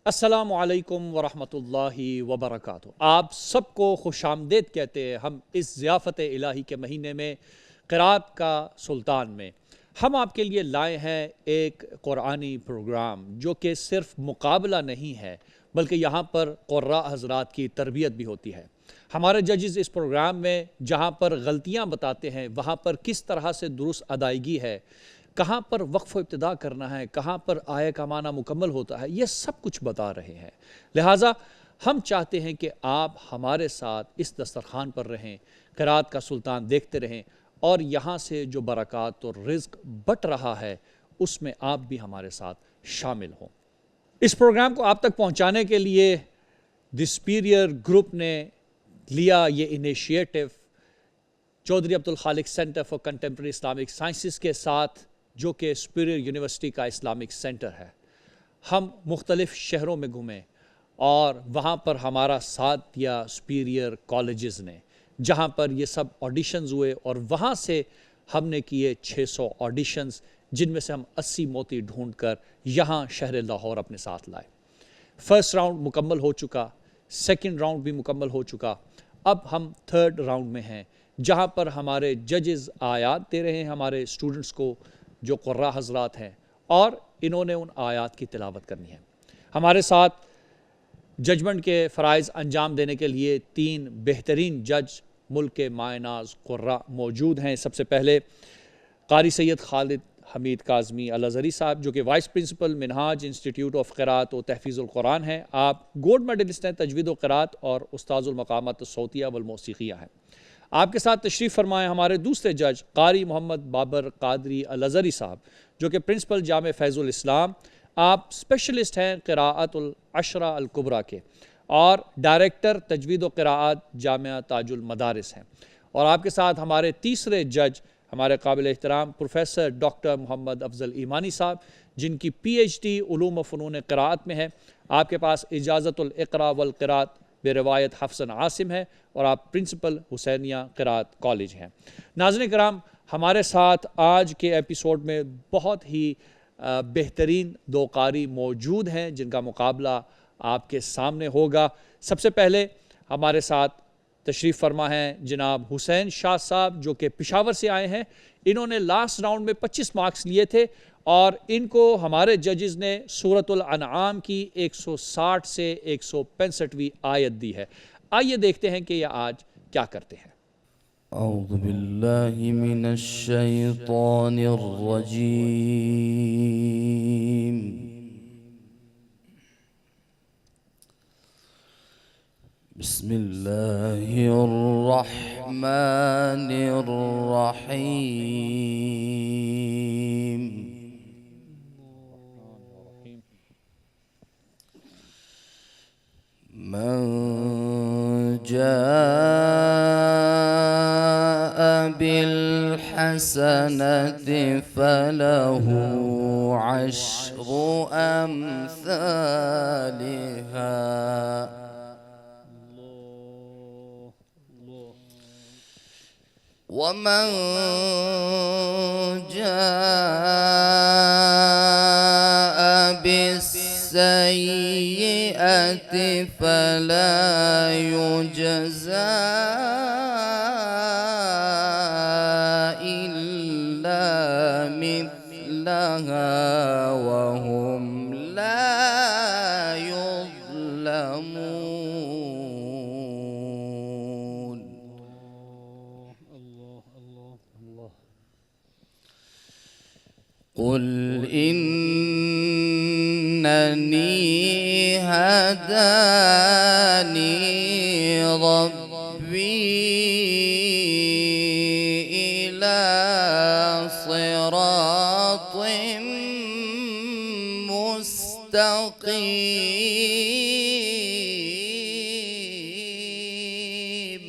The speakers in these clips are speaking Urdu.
السلام علیکم ورحمۃ اللہ وبرکاتہ۔ آپ سب کو خوش آمدید کہتے ہیں ہم اس ضیافت الہی کے مہینے میں، قرات کا سلطان میں۔ ہم آپ کے لیے لائے ہیں ایک قرآنی پروگرام جو کہ صرف مقابلہ نہیں ہے بلکہ یہاں پر قراء حضرات کی تربیت بھی ہوتی ہے۔ ہمارے ججز اس پروگرام میں جہاں پر غلطیاں بتاتے ہیں وہاں پر کس طرح سے درست ادائیگی ہے، کہاں پر وقف و ابتدا کرنا ہے، کہاں پر آیہ کا معنی مکمل ہوتا ہے، یہ سب کچھ بتا رہے ہیں۔ لہٰذا ہم چاہتے ہیں کہ آپ ہمارے ساتھ اس دسترخوان پر رہیں، قرات کا سلطان دیکھتے رہیں، اور یہاں سے جو برکات اور رزق بٹ رہا ہے اس میں آپ بھی ہمارے ساتھ شامل ہوں۔ اس پروگرام کو آپ تک پہنچانے کے لیے دی سپیریئر گروپ نے لیا یہ initiative Chaudhry Abdul Khaliq centre for contemporary Islamic sciences کے ساتھ، جو کہ سپیریئر یونیورسٹی کا اسلامک سینٹر ہے۔ ہم مختلف شہروں میں گھومیں اور وہاں پر ہمارا ساتھ دیا سپیریئر کالجز نے، جہاں پر یہ سب آڈیشنز ہوئے، اور وہاں سے ہم نے کیے 600 آڈیشنز، جن میں سے ہم 80 موتی ڈھونڈ کر یہاں شہر لاہور اپنے ساتھ لائے۔ فرسٹ راؤنڈ مکمل ہو چکا، سیکنڈ راؤنڈ بھی مکمل ہو چکا، اب ہم تھرڈ راؤنڈ میں ہیں، جہاں پر ہمارے ججز آیات دے رہے ہیں ہمارے اسٹوڈنٹس کو جو قراء حضرات ہیں، اور انہوں نے ان آیات کی تلاوت کرنی ہے۔ ہمارے ساتھ ججمنٹ کے فرائض انجام دینے کے لیے 3 بہترین جج ملک کے مائع ناز قراء موجود ہیں۔ سب سے پہلے قاری سید خالد حمید کاظمی الازہری صاحب، جو کہ vice principal Minhaj institute of Qirat wa تحفیظ القرآن ہیں۔ آپ گولڈ میڈلسٹ ہیں تجوید و قرات اور استاذ المقامات الصوتیہ والموسیقیہ ہیں۔ آپ کے ساتھ تشریف فرمائے ہمارے دوسرے جج قاری محمد بابر قادری الازہری صاحب، جو کہ پرنسپل جامع فیض الاسلام۔ آپ اسپیشلسٹ ہیں قراءت العشرہ الکبریٰ کے اور ڈائریکٹر تجوید و قراءت جامعہ تاج المدارس ہیں۔ اور آپ کے ساتھ ہمارے تیسرے جج ہمارے قابل احترام پروفیسر ڈاکٹر محمد افضل ایمانی صاحب، جن کی پی ایچ ڈی علوم و فنون قراءت میں ہے۔ آپ کے پاس اجازت الاقراء والقراءت بے روایت حفصن عاصم ہے، اور آپ پرنسپل حسینیہ قراءت کالج ہیں۔ ناظرین کرام، ہمارے ساتھ آج کے ایپیسوڈ میں بہت ہی بہترین 2 قاری موجود ہیں جن کا مقابلہ آپ کے سامنے ہوگا۔ سب سے پہلے ہمارے ساتھ تشریف فرما ہیں جناب حسین شاہ صاحب، جو کہ پشاور سے آئے ہیں۔ انہوں نے لاسٹ راؤنڈ میں 25 مارکس لیے تھے، اور ان کو ہمارے ججز نے سورۃ الانعام کی 160 سے 165ویں آیت دی ہے۔ آئیے دیکھتے ہیں کہ یہ آج کیا کرتے ہیں۔ اعوذ باللہ من الشیطان الرجیم، بسم اللہ الرحمن الرحیم۔ من جاء بالحسنة فله 10 أمثالها، ومن جاء بالسيئة فلا يجزى إلا مثلها وهم لا يظلمون۔ قل إنني هداني ربي إلى صراط مستقيم،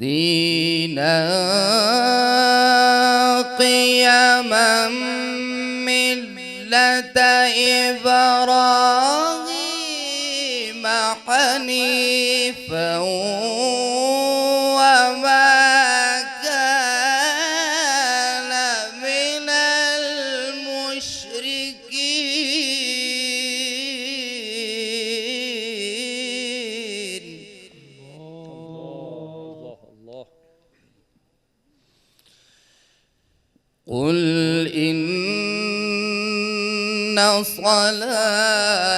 دينا قيما ملة إبراهيم حنيفا وما كان من قل إن صلاتي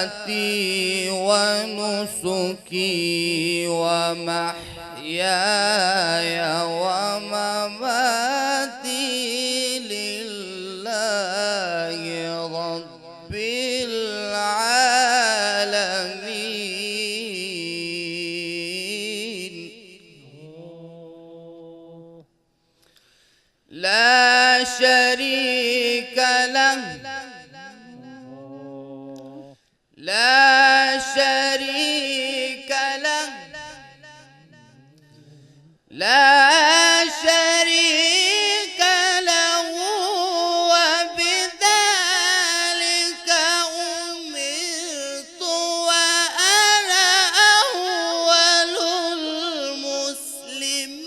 ونسكي ومحياي ومماتي لله رب العالمين لا شريك له لا شريك له لا شريك له وبذلك أمرت وأنا أول المسلمين.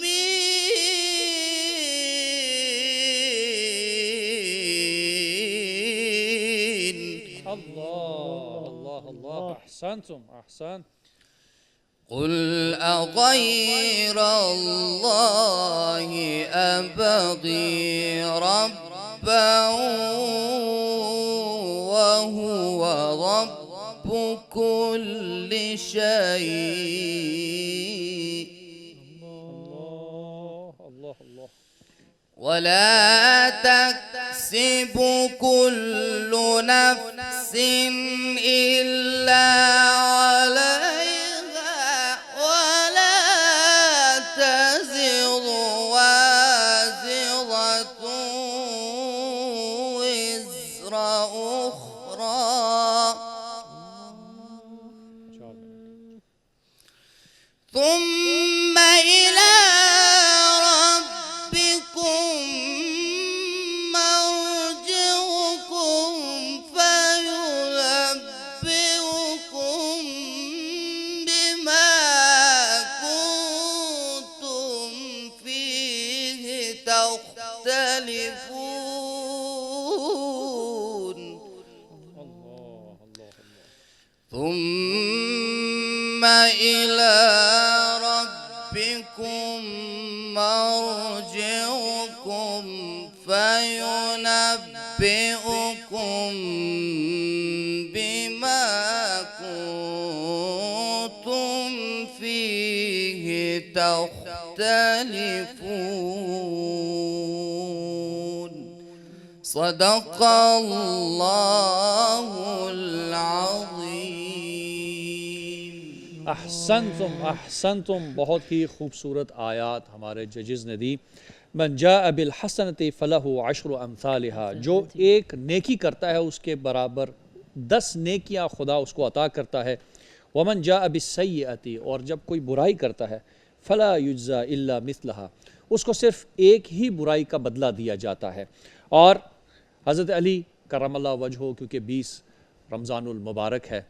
الله أحسنتم أحسنت. قل أغير الله أبغي ربا وهو رب كل شيء الله ولا تكسب كل نفس إلا عليها ولا تزر وازرة وزر أخرى ثم إلى ربكم مرجعكم فينبئكم بما كنتم فيه تختلفون. ثم إلى ربكم مرجعكم فينبئكم بما كنتم فيه تختلفون. صدق الله العظيم. احسنتم بہت ہی خوبصورت آیات ہمارے ججز نے دی. من جاء بالحسنۃ فلہ عشر امثالها، جو ایک نیکی کرتا ہے اس کے برابر 10 نیکیاں خدا اس کو عطا کرتا ہے. ومن جاء بالسیئۃ، اور جب کوئی برائی کرتا ہے فلا یجزا الا مثلها، اس کو صرف ایک ہی برائی کا بدلہ دیا جاتا ہے. اور حضرت علی کرم اللہ وجہہ کیونکہ 20 رمضان المبارک ہے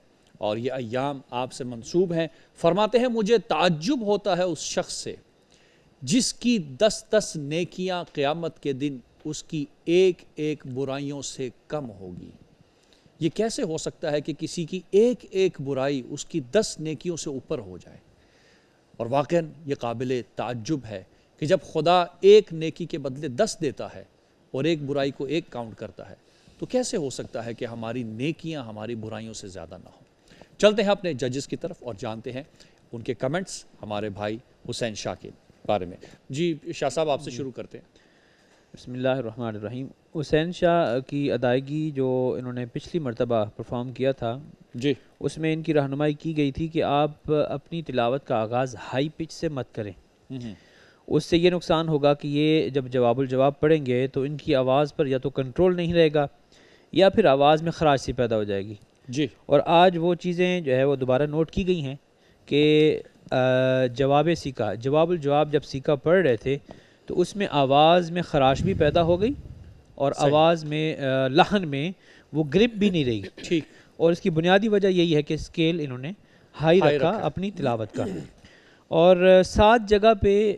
اور یہ ایام آپ سے منسوب ہیں، فرماتے ہیں مجھے تعجب ہوتا ہے اس شخص سے جس کی 10 نیکیاں قیامت کے دن اس کی ایک برائیوں سے کم ہوگی. یہ کیسے ہو سکتا ہے کہ کسی کی ایک برائی اس کی 10 نیکیوں سے اوپر ہو جائے؟ اور واقعاً یہ قابل تعجب ہے کہ جب خدا ایک نیکی کے بدلے 10 دیتا ہے اور ایک برائی کو 1 کاؤنٹ کرتا ہے تو کیسے ہو سکتا ہے کہ ہماری نیکیاں ہماری برائیوں سے زیادہ نہ ہوں؟ چلتے ہیں اپنے ججز کی طرف اور جانتے ہیں ان کے کمنٹس ہمارے بھائی حسین شاہ کے بارے میں. جی شاہ صاحب آپ سے شروع کرتے ہیں. بسم اللہ الرحمن الرحیم. حسین شاہ کی ادائیگی جو انہوں نے پچھلی مرتبہ پرفارم کیا تھا جی، اس میں ان کی رہنمائی کی گئی تھی کہ آپ اپنی تلاوت کا آغاز ہائی پچ سے مت کریں. اس سے یہ نقصان ہوگا کہ یہ جب جواب الجواب پڑھیں گے تو ان کی آواز پر یا تو کنٹرول نہیں رہے گا یا پھر آواز میں خراش سی پیدا ہو جائے گی. جی، اور آج وہ چیزیں جو ہے وہ دوبارہ نوٹ کی گئی ہیں کہ جواب الجواب جب سیکھا پڑھ رہے تھے تو اس میں آواز میں خراش بھی پیدا ہو گئی اور آواز میں لحن میں وہ گرپ بھی نہیں رہی. ٹھیک. اور اس کی بنیادی وجہ یہی ہے کہ اسکیل انہوں نے ہائی رکھا اپنی تلاوت کا. اور 7 جگہ پہ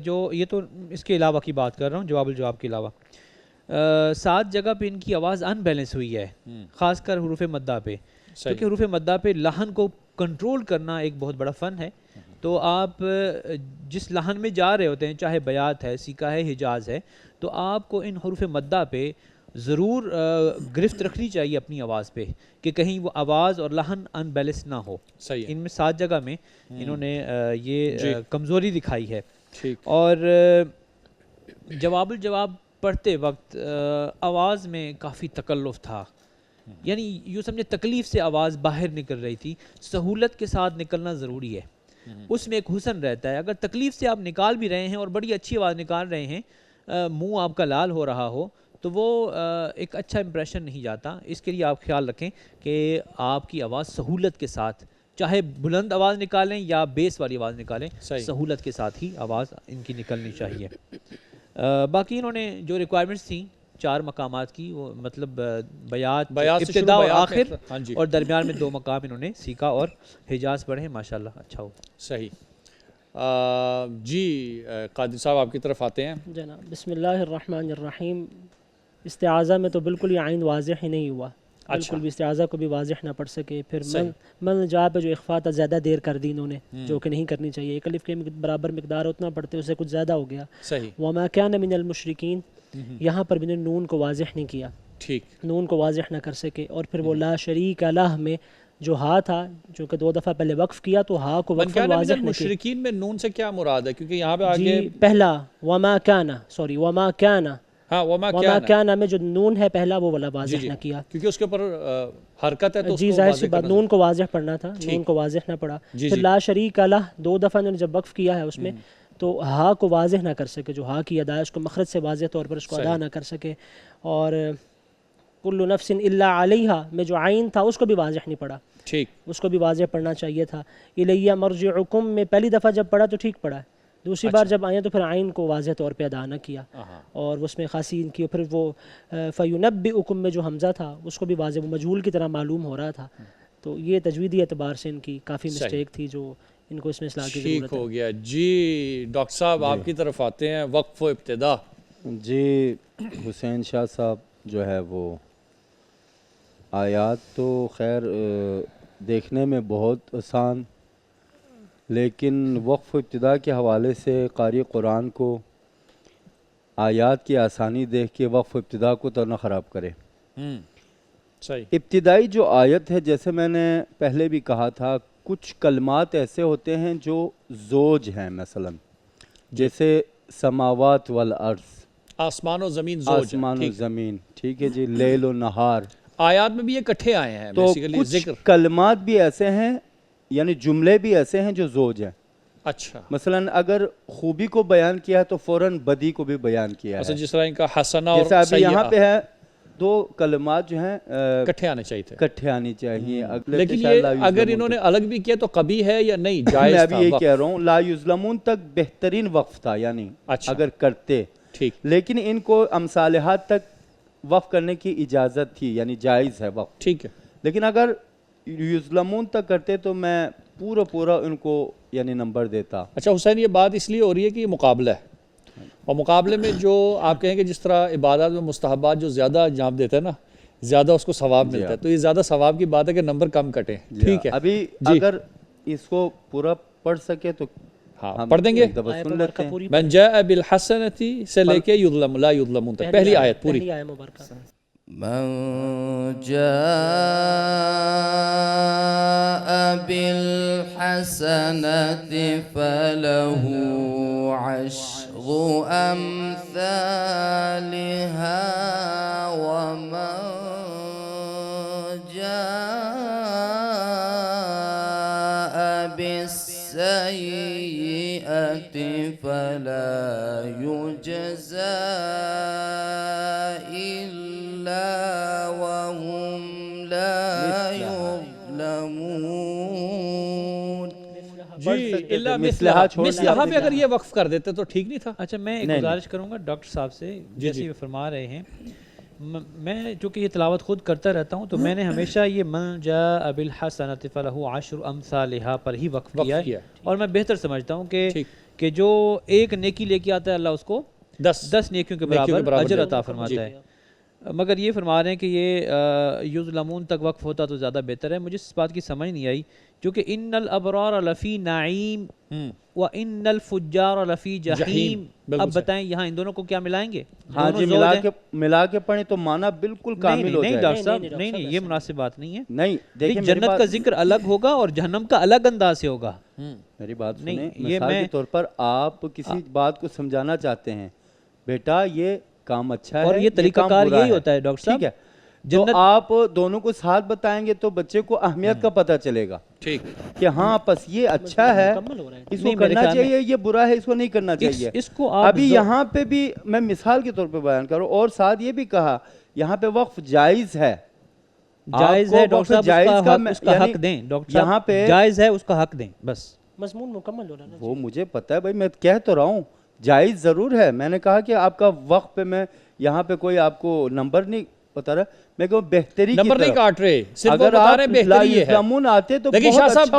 جو یہ تو اس کے علاوہ کی بات کر رہا ہوں، جواب الجواب کے علاوہ 7 جگہ پہ ان کی آواز ان بیلنس ہوئی ہے، خاص کر حروف مدہ پہ. کیونکہ حروف مدہ پہ لحن کو کنٹرول کرنا ایک بہت بڑا فن ہے. تو آپ جس لحن میں جا رہے ہوتے ہیں، چاہے بیات ہے، سیکا ہے، حجاز ہے، تو آپ کو ان حروف مدہ پہ ضرور گرفت رکھنی چاہیے اپنی آواز پہ، کہ کہیں وہ آواز اور لحن ان بیلنس نہ ہو. صحیح ہے. ان میں 7 جگہ میں انہوں نے یہ کمزوری دکھائی ہے. ٹھیک. اور جواب الجواب پڑھتے وقت آواز میں کافی تکلف تھا، یعنی یوں سمجھے تکلیف سے آواز باہر نکل رہی تھی. سہولت کے ساتھ نکلنا ضروری ہے، اس میں ایک حسن رہتا ہے. اگر تکلیف سے آپ نکال بھی رہے ہیں اور بڑی اچھی آواز نکال رہے ہیں، منہ آپ کا لال ہو رہا ہو، تو وہ ایک اچھا امپریشن نہیں جاتا. اس کے لیے آپ خیال رکھیں کہ آپ کی آواز سہولت کے ساتھ، چاہے بلند آواز نکالیں یا بیس والی آواز نکالیں، سہولت کے ساتھ ہی آواز ان کی نکلنی چاہیے. باقی انہوں نے جو ریکوائرمنٹس تھیں 4 مقامات کی، وہ مطلب بیات ابتدا اور آخر، اور درمیان میں 2 مقام انہوں نے سیکا اور حجاز پڑھے. ماشاءاللہ اچھا ہو. صحیح. جی قادری صاحب آپ کی طرف آتے ہیں. جناب بسم اللہ الرحمن الرحیم. استعاذہ میں تو بالکل ہی عین واضح ہی نہیں ہوا، بالکل بھی استعاذہ کو بھی واضح نہ پڑھ سکے. پھر من جا پہ جو اخفا تھا زیادہ دیر کر دی انہوں نے، جو کہ نہیں کرنی چاہیے. ایک الف کے برابر مقدار اتنا پڑھتے، اس سے کچھ زیادہ ہو گیا. صحیح. وما کان من المشرکین، یہاں پر بھی نے نون کو واضح نہیں کیا. ٹھیک. نون کو واضح نہ کر سکے. اور پھر وہ لا شریک لہ میں جو ہا تھا، جو کہ 2 دفعہ پہلے وقف کیا، تو ہا کو وقف واضح نہیں کیا. مشرکین میں نون سے کیا مراد ہے؟ کیونکہ یہاں پہ آگے پہلا وما کان، سوری وما کان، وما کان میں جو نون ہے پہلا، وہ والا واضح نہ کیا، کیونکہ اس کے اوپر حرکت ہے. تو جی ظاہر سی بات، نون کو واضح پڑھنا تھا، نون کو واضح نہ پڑھا. پھر لا شریک لہ 2 دفعہ انہوں نے جب وقف کیا ہے اس میں، تو ہا کو واضح نہ کر سکے. جو ہا کی ادا ہے اس کو مخرج سے واضح طور پر اس کو ادا نہ کر سکے. اور کل نفس الا علیہا میں جو عین تھا اس کو بھی واضح نہیں پڑھا. ٹھیک. اس کو بھی واضح پڑھنا چاہیے تھا. الیہ مرجعکم میں پہلی دفعہ جب پڑھا تو ٹھیک پڑھا ہے، دوسری بار جب آئے تو پھر عین کو واضح طور پہ ادا نہ کیا، اور اس میں خاصی ان کی. پھر وہ فینبئکم میں جو حمزہ تھا اس کو بھی واضح، وہ مجہول کی طرح معلوم ہو رہا تھا. تو یہ تجویدی اعتبار سے ان کی کافی مسٹیک تھی، جو ان کو اس میں اصلاح کی ضرورت ہے. ٹھیک ہو گیا. جی ڈاکٹر صاحب آپ کی طرف آتے ہیں. وقف و ابتدا. جی حسین شاہ صاحب جو ہے وہ آیات تو خیر دیکھنے میں بہت آسان، لیکن وقف و ابتدا کے حوالے سے قاری قرآن کو آیات کی آسانی دیکھ کے وقف و ابتدا کو تو نہ خراب کرے. صحیح. ابتدائی جو آیت ہے، جیسے میں نے پہلے بھی کہا تھا، کچھ کلمات ایسے ہوتے ہیں جو زوج ہیں، مثلا جیسے سماوات والارض، آسمان و زمین زوج. آسمان و زمین، ٹھیک ہے جی. لیل و نہار، آیات میں بھی یہ اکٹھے آئے ہیں. تو کچھ کلمات بھی ایسے ہیں، یعنی جملے بھی ایسے ہیں جو زوج ہیں. اچھا. مثلا اگر خوبی کو بیان کیا ہے تو فوراً بدی کو بھی بیان کیا ہے. جس طرح ان کا حسنہ اور جیسا ابھی یہاں پہ ہے 2 کلمات جو ہیں اکٹھے آنے چاہیے تھے، اکٹھے آنی چاہیے. لیکن یہ اگر انہوں نے الگ بھی کیا تو قبیح ہے یا نہیں؟ جائز میں تھا. ابھی یہ کہہ رہا ہوں لا یظلمون تک بہترین وقف تھا، یعنی اگر کرتے. ٹھیک. لیکن ان کو امثالحات تک وقف کرنے کی اجازت تھی، یعنی جائز ہے وقف. ٹھیک ہے. لیکن اگر یظلمون تک کرتے تو میں پورا ان کو یعنی نمبر دیتا. اچھا حسین، یہ بات اس لیے ہو رہی ہے کہ یہ مقابلہ ہے، اور مقابلے میں جو آپ کہیں کہ جس طرح عبادات میں مستحبات جو زیادہ انجام دیتے ہیں نا، زیادہ اس کو ثواب ملتا ہے، تو یہ زیادہ ثواب کی بات ہے کہ نمبر کم کٹیں. ٹھیک ہے. ابھی اگر اس کو پورا پڑھ سکے تو ہاں پڑھ دیں گے. سن لیتے ہیں. من جاء بالحسنۃ سے لے کے یظلم لا یظلمون تک، پہلی آیت پوری. من جاء بالحسنة فله 10 أمثالها ومن جاء بالسيئة فلا يجزى إلا وهم لا يظلمون. جی مثلہا میں اگر یہ وقف کر دیتے تو ٹھیک نہیں تھا. اچھا میں ایک گزارش کروں گا ڈاکٹر صاحب سے، جیسے فرما رہے ہیں، میں چونکہ یہ تلاوت خود کرتا رہتا ہوں تو میں نے ہمیشہ یہ من جاء بالحسنۃ فلہ 10 امثالھا پر ہی وقف کیا ہے، اور میں بہتر سمجھتا ہوں کہ جو ایک نیکی لے کے آتا ہے اللہ اس کو 10 نیکیوں کے برابر اجر عطا فرماتا ہے. مگر یہ فرما رہے ہیں کہ یہ یظلمون تک وقف ہوتا تو زیادہ بہتر ہے. مجھے اس بات کی سمجھ نہیں آئی کیونکہ ان الابرار لفی نعیم و ان الفجار لفی جحیم. اب بتائیں یہاں ان دونوں کو کیا ملائیں گے؟ ہاں جی ملا کے پڑھیں تو معنی بالکل کامل ہو جائے. نہیں ڈاکٹر صاحب نہیں یہ مناسب بات نہیں ہے. نہیں دیکھیں جنت کا ذکر الگ ہوگا اور جہنم کا الگ انداز سے ہوگا. میری بات سنیں, مثال کے طور پر آپ کسی بات کو سمجھانا چاہتے ہیں, بیٹا یہ کام اچھا ہے اور یہ طریقہ کار یہی ہوتا ہے ڈاکٹر صاحب. ٹھیک ہے, جو آپ دونوں کو ساتھ بتائیں گے تو بچے کو اہمیت کا پتہ چلے گا. ٹھیک کہ ہاں پس یہ اچھا ہے اس کو کرنا چاہیے, یہ برا ہے اس کو نہیں کرنا چاہیے. اس کو ابھی یہاں پہ بھی میں مثال کے طور پہ بیان کروں, اور ساتھ یہ بھی کہا یہاں پہ وقف جائز ہے. جائز ہے ڈاکٹر صاحب, اس کا حق دیں ڈاکٹر صاحب. یہاں پہ جائز ہے اس کا حق دیں, بس مضمون مکمل ہو رہا ہے. وہ مجھے پتہ ہے بھائی, میں کہہ تو رہا ہوں جائز ضرور ہے. میں نے کہا کہ آپ کا وقت پہ میں یہاں پہ کوئی آپ کو نمبر نہیں بتا رہا, میں کہوں بہتری کی نمبر نہیں کاٹ رہے, صرف وہ اگر بتا رہے بہتری ہے. یزلمون آتے تو لیکن شاہ صاحب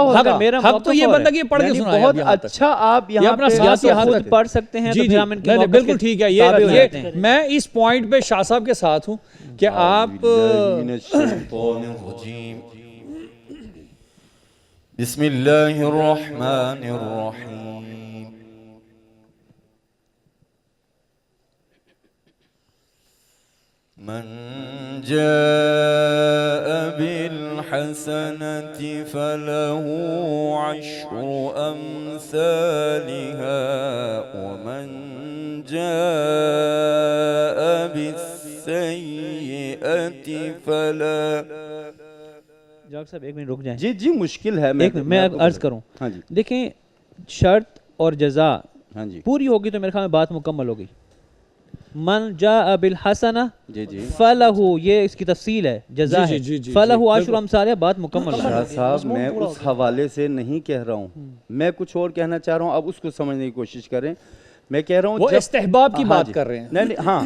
حق تو یہ بندہ یہ پڑھ کے سنایا بہت اچھا. آپ یہاں پہ سیاسی خود پڑھ سکتے ہیں تو پھر ہم ان کے موقف بالکل ٹھیک ہے. یہ میں اس پوائنٹ پہ شاہ صاحب کے ساتھ ہوں کہ آپ بسم اللہ الرحمن الرحیم. من جاء بالحسنة فله عشر أمثالها ومن جاء بالسيئة فلا. جاک صاحب ایک منٹ رک جائیں. جی مشکل ہے, میں عرض کروں. دیکھیں شرط اور جزا پوری ہوگی تو میرے خیال میں بات مکمل ہوگی. من جاء بالحسنہ فلہ, یہ اس کی تفصیل ہے, جزا ہے. فلہ عشر امثالہ, بات مکمل ہے. شاہ صاحب میں اس حوالے سے نہیں کہہ رہا ہوں, میں کچھ اور کہنا چاہ رہا ہوں, اب اس کو سمجھنے کی کوشش کریں. میں کہہ رہا ہوں وہ استحباب کی بات کر رہے ہیں. نہیں ہاں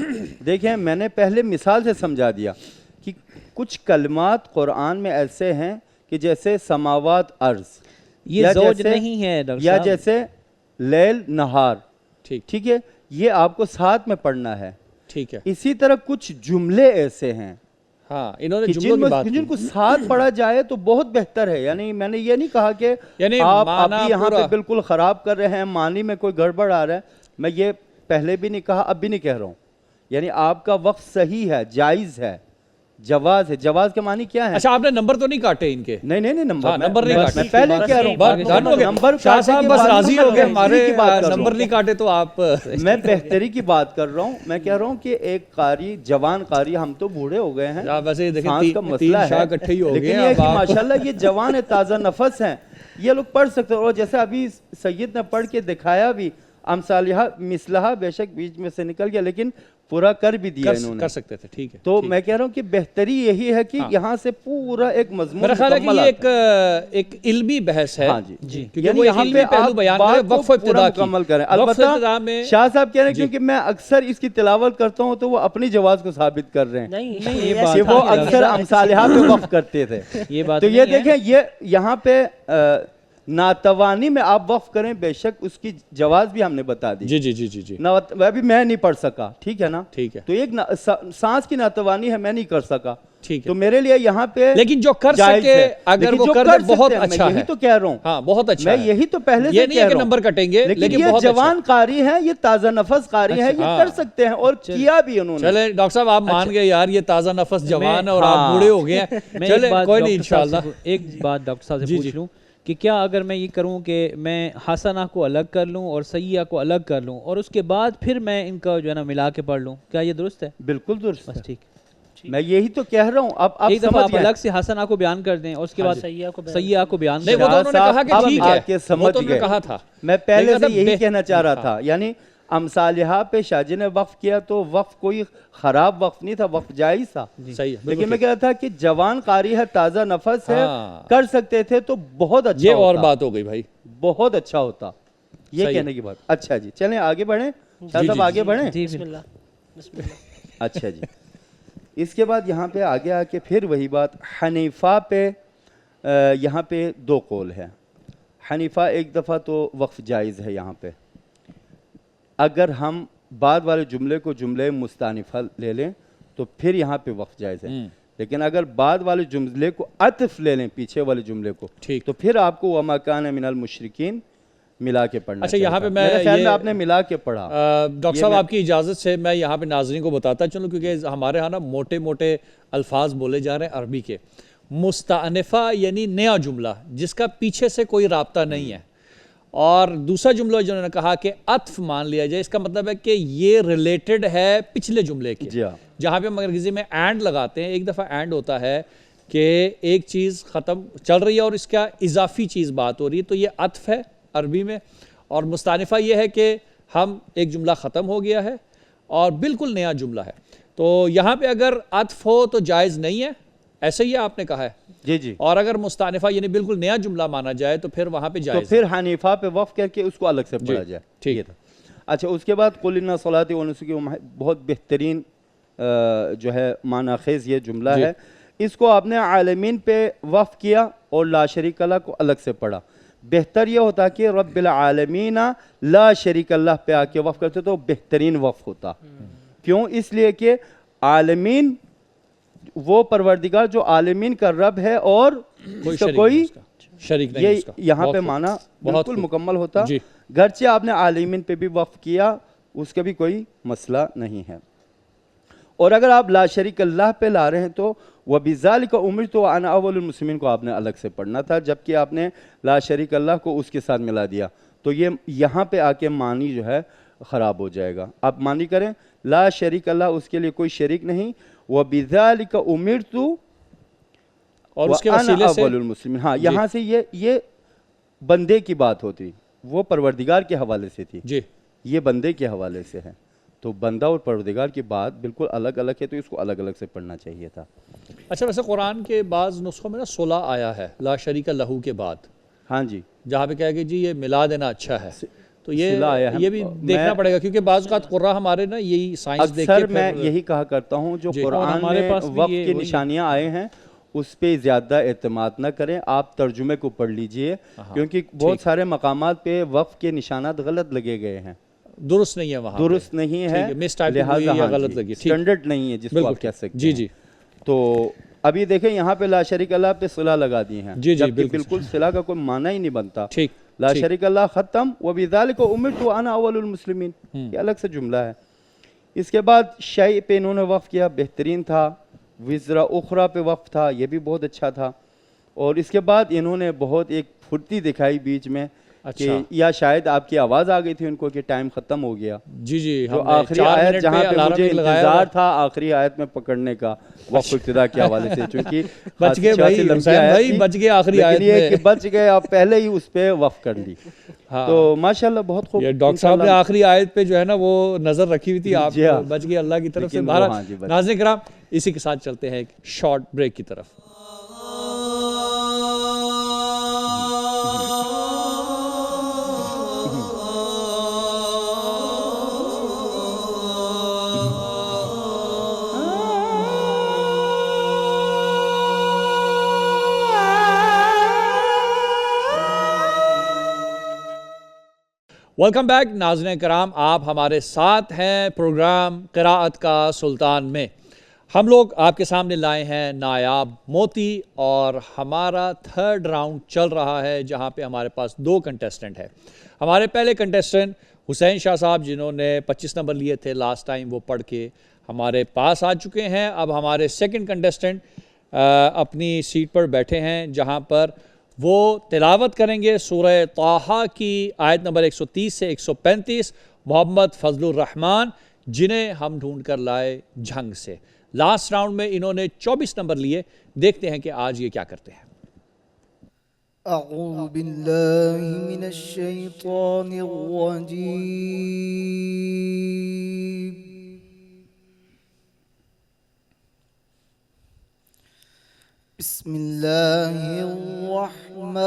دیکھیں میں نے پہلے مثال سے سمجھا دیا کہ کچھ کلمات قرآن میں ایسے ہیں کہ جیسے سماوات ارض, یہ زوج نہیں ہے یا جیسے لیل نہار, ٹھیک ہے, یہ آپ کو ساتھ میں پڑھنا ہے. ٹھیک ہے. اسی طرح کچھ جملے ایسے ہیں ہاں انہوں نے جملوں کی بات کی, جن کو ساتھ پڑھا جائے تو بہت بہتر ہے. یعنی میں نے یہ نہیں کہا کہ آپ ابھی یہاں پہ بالکل خراب کر رہے ہیں, معنی میں کوئی گڑبڑ آ رہا ہے. میں یہ پہلے بھی نہیں کہا, اب بھی نہیں کہہ رہا ہوں. یعنی آپ کا وقت صحیح ہے, جائز ہے, جواز ہے. جواز کے معنی کیا ہے؟ اچھا آپ نے نمبر تو نہیں کاٹے ان کے؟ نہیں نمبر نہیں کاٹے. میں پہلے کہہ رہا ہوں نمبر شاہ صاحب بس راضی ہو گئے ہمارے, نمبر نہیں کاٹے تو آپ. میں بہتری کی بات کر رہا ہوں. میں کہہ رہا ہوں کہ ایک قاری, جوان قاری, ہم تو بوڑھے ہو گئے ہیں, ویسے سانس کا مسئلہ ہے, لیکن یہ کہ ماشاءاللہ یہ جوان ہے, تازہ نفس ہیں, یہ لوگ پڑھ سکتے ہیں. اور جیسے ابھی سید نے پڑھ کے دکھایا بھی, امثالہ مثلہا, بے شک بیچ میں سے نکل گیا لیکن پورا کر بھی دیا انہوں نے, کر سکتے تھے. ٹھیک ہے. تو میں کہہ رہا ہوں کہ بہتری یہی ہے کہ یہاں سے پورا ایک مضمون میرا خیال ہے کہ یہ ایک علمی بحث ہے. ہاں جی, یعنی یہاں پہ آپ بات وقف ابتدا مکمل کریں. البتہ شاہ صاحب کہہ رہے ہیں کیونکہ میں اکثر اس کی تلاوت کرتا ہوں تو وہ اپنی جواز کو ثابت کر رہے ہیں کہ وہ اکثر امثالہ پہ وقف کرتے تھے. تو یہ دیکھیں, یہ یہاں پہ ناتوانی میں آپ وقف کریں, بے شک اس کی جواز بھی ہم نے بتا دی. جی ابھی میں نہیں پڑھ سکا, ٹھیک ہے نا, ٹھیک ہے. تو ایک سانس کی ناتوانی ہے, میں نہیں کر سکا, ٹھیک ہے. تو میرے لیے یہاں پہ لیکن جو کر سکے اگر وہ کر دے بہت اچھا ہے. یہی تو کہہ رہا ہوں, ہاں بہت اچھا ہے. میں یہی تو پہلے سے کہہ رہا ہوں, نمبر کٹیں گے لیکن یہ جوان قاری ہے, یہ تازہ نفس قاری ہے, یہ کر سکتے ہیں اور کیا بھی انہوں نے. چلے ڈاکٹر صاحب آپ مان گئے یار, یہ تازہ نفس جوان ہے اور آپ بوڑھے ہو گئے ہیں. چلے کوئی نہیں انشاءاللہ. ایک بات ڈاکٹر صاحب سے پوچھ لوں کہ کیا اگر میں یہ کروں کہ میں حسنہ کو الگ کر لوں اور سیئہ کو الگ کر لوں اور اس کے بعد پھر میں ان کا جو ہے نا ملا کے پڑھ لوں, کیا یہ درست ہے؟ بالکل درست ہے. ٹھیک, میں یہی تو کہہ رہا ہوں. اب ایک دفعہ آپ الگ سے حسنہ کو بیان کر دیں اور اس کے بعد سیئہ کو بیان کریں. وہ تو انہوں نے کہا کہ ٹھیک ہے, وہ تو انہوں نے کہا تھا. میں پہلے سے یہی کہنا چاہ رہا تھا, یعنی امثالہ پہ شاہ جی نے وقف کیا تو وقف کوئی خراب وقف نہیں تھا, وقف جائز تھا. لیکن میں کہہ رہا تھا کہ جوان قاری ہے, تازہ نفس ہے, کر سکتے تھے تو بہت اچھا. یہ اور بات ہو گئی بھائی, بہت اچھا ہوتا, یہ کہنے کی بات. اچھا جی چلیں آگے بڑھیں, شاہ صاحب آگے بڑھیں. اچھا جی, اس کے بعد یہاں پہ آگے آ کے پھر وہی بات, حنیفہ پہ یہاں پہ دو قول ہے. حنیفہ ایک دفعہ تو وقف جائز ہے یہاں پہ, اگر ہم بعد والے جملے کو جملے مستانفہ لے لیں تو پھر یہاں پہ وقف جائز ہے. لیکن اگر بعد والے جملے کو عطف لے لیں پیچھے والے جملے کو تو پھر آپ کو وما کان من المشرکین ملا کے پڑھنا. اچھا یہاں پہ میرے خیال میں آپ نے ملا کے پڑھا. ڈاکٹر صاحب آپ کی اجازت سے میں یہاں پہ ناظرین کو بتاتا چلوں کیونکہ ہمارے ہاں نا موٹے موٹے الفاظ بولے جا رہے ہیں عربی کے. مستأنفہ یعنی نیا جملہ جس کا پیچھے سے کوئی رابطہ نہیں ہے, اور دوسرا جملہ جنہوں نے کہا کہ عطف مان لیا جائے, اس کا مطلب ہے کہ یہ ریلیٹڈ ہے پچھلے جملے کے. جہاں پہ ہم انگریزی میں اینڈ لگاتے ہیں, ایک دفعہ اینڈ ہوتا ہے کہ ایک چیز ختم چل رہی ہے اور اس کا اضافی چیز بات ہو رہی ہے, تو یہ عطف ہے عربی میں. اور مستانفہ یہ ہے کہ ہم ایک جملہ ختم ہو گیا ہے اور بالکل نیا جملہ ہے. تو یہاں پہ اگر عطف ہو تو جائز نہیں ہے, ایسے ہی آپ نے کہا ہے. جی. اور اگر مستانفہ یعنی بالکل نیا جملہ مانا جائے تو پھر وہاں پہ جائز, تو پھر حنیفہ پہ وقف کر کے اس کو الگ سے پڑھا جائے. ٹھیک ہے. اچھا اس کے بعد قل ان صلاتی و نسکی, بہت بہترین جو ہے معنی خیز یہ جملہ ہے. اس کو آپ نے عالمین پہ وقف کیا اور لا شریک اللہ کو الگ سے پڑھا. بہتر یہ ہوتا کہ رب العالمین لا شریک اللہ پہ آ کے وقف کرتے تو بہترین وقف ہوتا. کیوں؟ اس لیے کہ عالمین وہ پروردگار جو عالمین کا رب ہے اور اس کا کوئی شریک نہیں, یہ یہاں پہ معنی بالکل مکمل ہوتا. گرچہ آپ نے عالمین پہ بھی وقف کیا اس کا بھی کوئی مسئلہ نہیں ہے. اور اگر آپ لا شریک اللہ پہ لا رہے ہیں تو وَبِذَلِكَ أُمِرْتُ وَأَنَا أَوَّلُ الْمُسْلِمِينَ کو آپ نے الگ سے پڑھنا تھا, جبکہ آپ نے لا شریک اللہ کو اس کے ساتھ ملا دیا. تو یہ یہاں پہ آ کے معنی جو ہے خراب ہو جائے گا. آپ معنی کریں لا شریک اللہ, اس کے لیے کوئی شریک نہیں. وَبِذَلِكَ أُمِرْتُ وَأَنَا أَوَّلُ الْمُسْلِمِينَ. ہاں یہاں سے یہ بندے کی بات ہوتی, وہ پروردگار کے حوالے سے تھی, یہ بندے کے حوالے سے ہے. تو بندہ اور پروردگار کی بات بالکل الگ الگ ہے, تو اس کو الگ الگ سے پڑھنا چاہیے تھا. اچھا ویسے قرآن کے بعض نسخوں میں نا 16 آیا ہے لا شریک لہو کے بعد. ہاں جی, جہاں پہ کہا کہ جی یہ ملا دینا اچھا ہے, تو یہ بھی دیکھنا پڑے گا کیونکہ بعض اوقات قرآن ہمارے نا یہی سائنس دیکھ کے اکثر میں یہی کہا کرتا ہوں جو قرآن میں وقف کی نشانیاں آئے ہیں اس پہ زیادہ اعتماد نہ کریں, آپ ترجمے کو پڑھ لیجئے, کیونکہ بہت سارے مقامات پہ وقف کے نشانات غلط لگے گئے ہیں, درست نہیں ہے, وہاں درست نہیں ہے, لہٰذا غلط لگی, سٹینڈرڈ نہیں ہے جس کو آپ کہہ سکتے ہیں. تو ابھی دیکھیں یہاں پہ لا شریک اللہ پہ صلہ لگا دی ہیں, جبکہ بالکل صلہ کا کوئی معنی ہی نہیں بنتا. لا شریک اللہ ختم, وَبِذَلِكَ أُمِرْتُ وَأَنَا أَوَّلُ الْمُسْلِمِينَ, یہ الگ سے جملہ ہے. اس کے بعد شیء پہ انہوں نے وقف کیا, بہترین تھا. وزرا اخرى پہ وقف تھا, یہ بھی بہت اچھا تھا. اور اس کے بعد انہوں نے بہت ایک پھرتی دکھائی بیچ میں, کہ یا شاید آپ کی آواز آ گئی تھی ان کو کہ ٹائم ختم ہو گیا. جی جو آخری آیت جہاں پہ مجھے انتظار تھا آخری آیت میں پکڑنے کا وقف ابتدا کے حوالے سے, چونکہ بچ گئے بھائی, بچ گئے آخری آیت میں, کہ بچ گئے, آپ پہلے ہی اس پہ وقف کر لی. تو ماشاءاللہ بہت خوب. ڈاکٹر صاحب نے آخری آیت پہ جو ہے نا وہ نظر رکھی ہوئی تھی, آپ بچ گئے اللہ کی طرف سے. ناظرین کرام اسی کے ساتھ چلتے ہیں ایک شارٹ بریک کی طرف. ویلکم بیک ناظرین کرام, آپ ہمارے ساتھ ہیں پروگرام قراءت کا سلطان میں. ہم لوگ آپ کے سامنے لائے ہیں نایاب موتی, اور ہمارا تھرڈ راؤنڈ چل رہا ہے جہاں پہ ہمارے پاس 2 کنٹیسٹنٹ ہیں. ہمارے پہلے کنٹیسٹنٹ حسین شاہ صاحب جنہوں نے 25 نمبر لیے تھے لاسٹ ٹائم, وہ پڑھ کے ہمارے پاس آ چکے ہیں. اب ہمارے سیکنڈ کنٹیسٹنٹ اپنی سیٹ پر بیٹھے ہیں جہاں پر وہ تلاوت کریں گے سورہ طٰہٰ کی آیت نمبر 130 سے 135, محمد فضل الرحمان, جنہیں ہم ڈھونڈ کر لائے جھنگ سے. لاسٹ راؤنڈ میں انہوں نے 24 نمبر لیے. دیکھتے ہیں کہ آج یہ کیا کرتے ہیں. اعوذ باللہ من الشیطان الرجیم. بسم اللہ الرحمن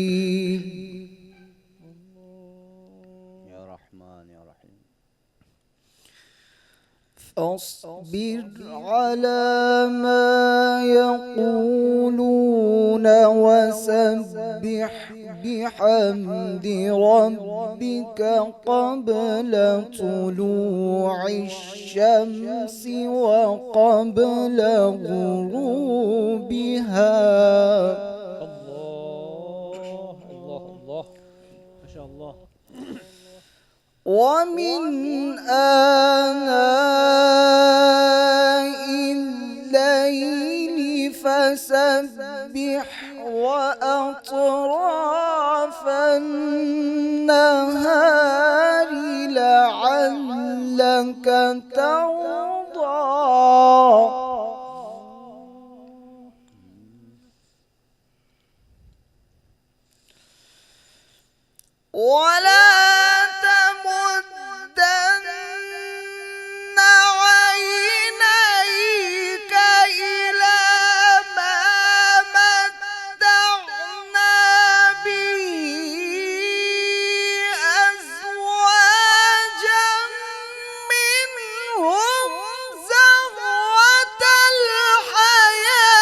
الرحیم. یا رحمان یا رحیم. فاصبر على ما يقولون وسبح بحمد ربك قبل طلوع الشمس وقبل غروبها. اللہ اللہ اللہ. ما شاء الله. ومن آناء الليل فسبح وأطراف النهار لعلك ترضى. ولا تمدن عينيك إلى ما متعنا به أزواجا منهم زهرة الحياة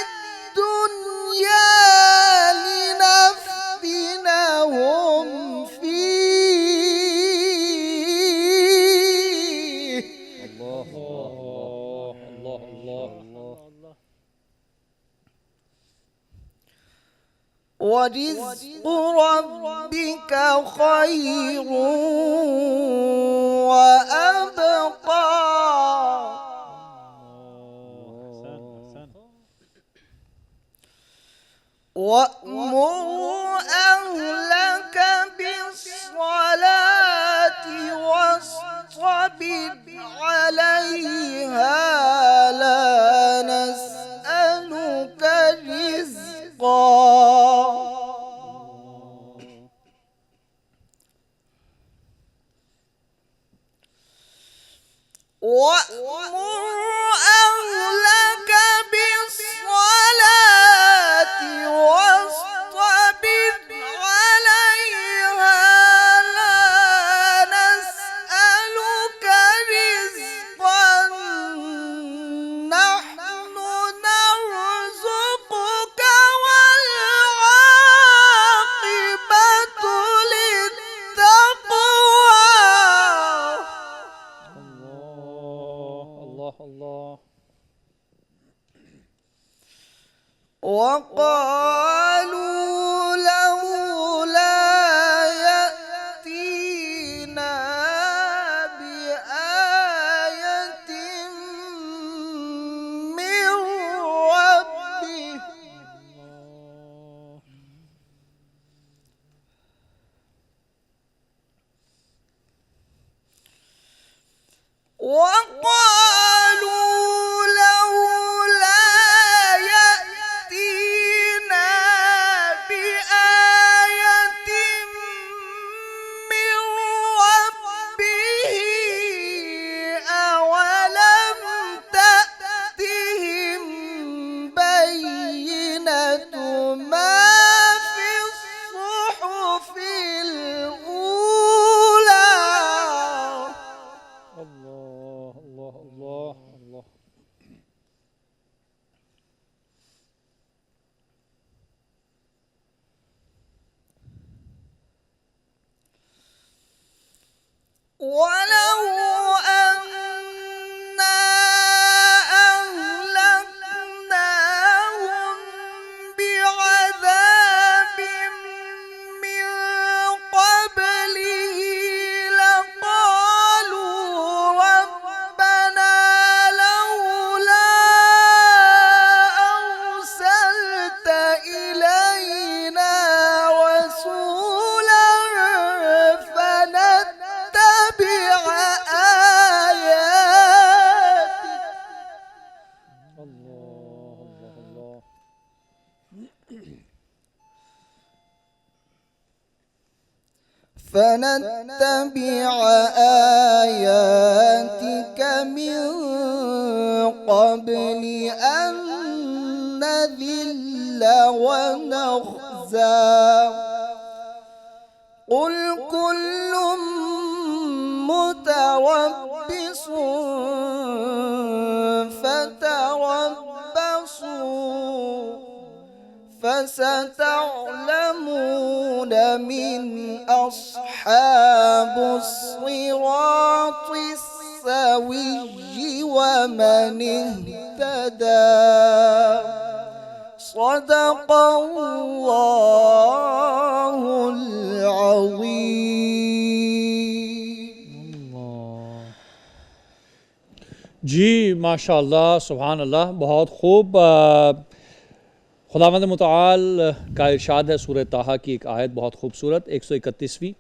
الدنيا لنفتنهم فيه. اللہ اللہ اللہ اللہ. ورزق ربك خير وأبقى. وأمر أهلك بالصلاة واصطبر عليها لا نسألك رزقا. وأمر أهلك بالصلاة واصطبر عليها لا نسألك رزقا نحن نرزقك والعاقبة للتقوى. اللہ اللہ. وقالوا لولا يأتينا بآية من ربه. وقالوا لولا يأتينا بآية من ربه أولم تأتهم بينة ما في الصحف الأولى. اللہ اللہ اللہ اللہ. ولو أنا أهلكناهم بعذاب من قبله لقالوا ربنا لولا أرسلت إلينا رسولا فنتبع آياتك. اللہ اللہ اللہ. فنتبع آياتك من قبل أن نذل ونخزى. قل كل متربص فتربصوا فستعلمون من أصحاب الصراط السوي ومن اهتدى صدق الله العظيم. جی ماشاء اللہ سبحان اللہ، بہت خوب. خداوند متعال کا ارشاد ہے سورہ طٰہٰ کی ایک آیت بہت خوبصورت 131ویں،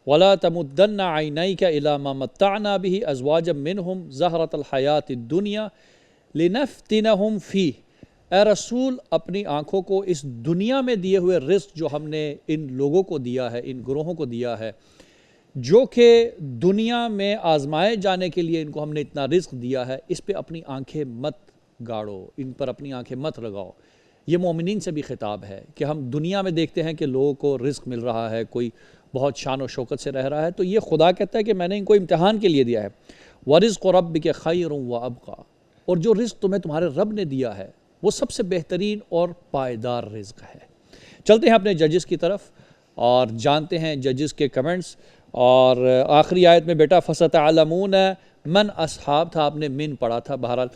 وَلَا تَمُدَّنَّ عَيْنَيْكَ إِلَىٰ مَا مَتَّعْنَا بِهِ أَزْوَاجًا مِّنْهُمْ زَهْرَةَ الْحَيَاةِ الدُّنْيَا لِنَفْتِنَهُمْ فِيهِ. اے رسول اپنی آنکھوں کو اس دنیا میں دیے ہوئے رزق جو ہم نے ان لوگوں کو دیا ہے، ان گروہوں کو دیا ہے، جو کہ دنیا میں آزمائے جانے کے لیے ان کو ہم نے اتنا رزق دیا ہے، اس پہ اپنی آنکھیں مت گاڑو، ان پر اپنی آنکھیں مت لگاؤ. یہ مومنین سے بھی خطاب ہے کہ ہم دنیا میں دیکھتے ہیں کہ لوگوں کو رزق مل رہا ہے، کوئی بہت شان و شوکت سے رہ رہا ہے، تو یہ خدا کہتا ہے کہ میں نے ان کو امتحان کے لیے دیا ہے. وَرِزْقُ رَبِّكَ خَيْرٌ وَأَبْقَىٰ، اور جو رزق تمہیں تمہارے رب نے دیا ہے وہ سب سے بہترین اور پائیدار رزق ہے. چلتے ہیں اپنے ججز کی طرف اور جانتے ہیں ججز کے کمنٹس. اور آخری آیت میں بیٹا فَسَتَعْلَمُونَ من اصحاب تھا، آپ نے من پڑھا تھا. بہرحال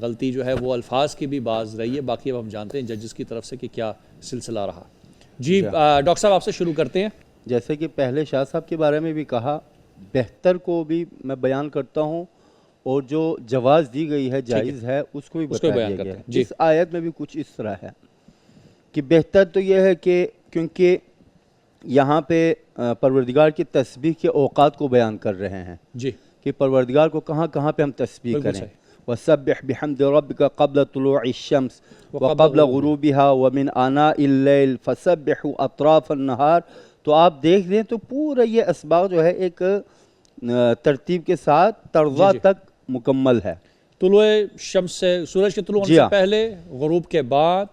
غلطی جو ہے وہ الفاظ کی بھی باز رہی ہے. باقی اب ہم جانتے ہیں ججز کی طرف سے کہ کیا سلسلہ رہا. جی ڈاکٹر صاحب آپ سے شروع کرتے ہیں. جیسے کہ پہلے شاہ صاحب کے بارے میں بھی کہا، بہتر کو بھی میں بیان کرتا ہوں اور جو جواز دی گئی ہے جائز ہے اس کو بھی بتا دیا گیا ہے. اس آیت میں بھی کچھ اس طرح ہے کہ بہتر تو یہ ہے کہ کیونکہ یہاں پہ پروردگار کی تسبیح کے اوقات کو بیان کر رہے ہیں جی کہ پروردگار کو کہاں کہاں پہ ہم تسبیح کریں. وَسَبِّحْ بِحَمْدِ رَبِّكَ قَبْلَ طُلُوعِ الشَّمْسِ وَقَبْلَ غُرُوبِهَا وَمِنْ آنَاءِ اللَّيْلِ فَسَبِّحُوا أَطْرَافَ النَّهَارِ. تو آپ دیکھ لیں تو پورا یہ اسباق جو ہے ایک ترتیب کے ساتھ ترضا تک مکمل ہے. طلوع شمس سے، سورج کے طلوع ہونے سے پہلے، غروب کے بعد،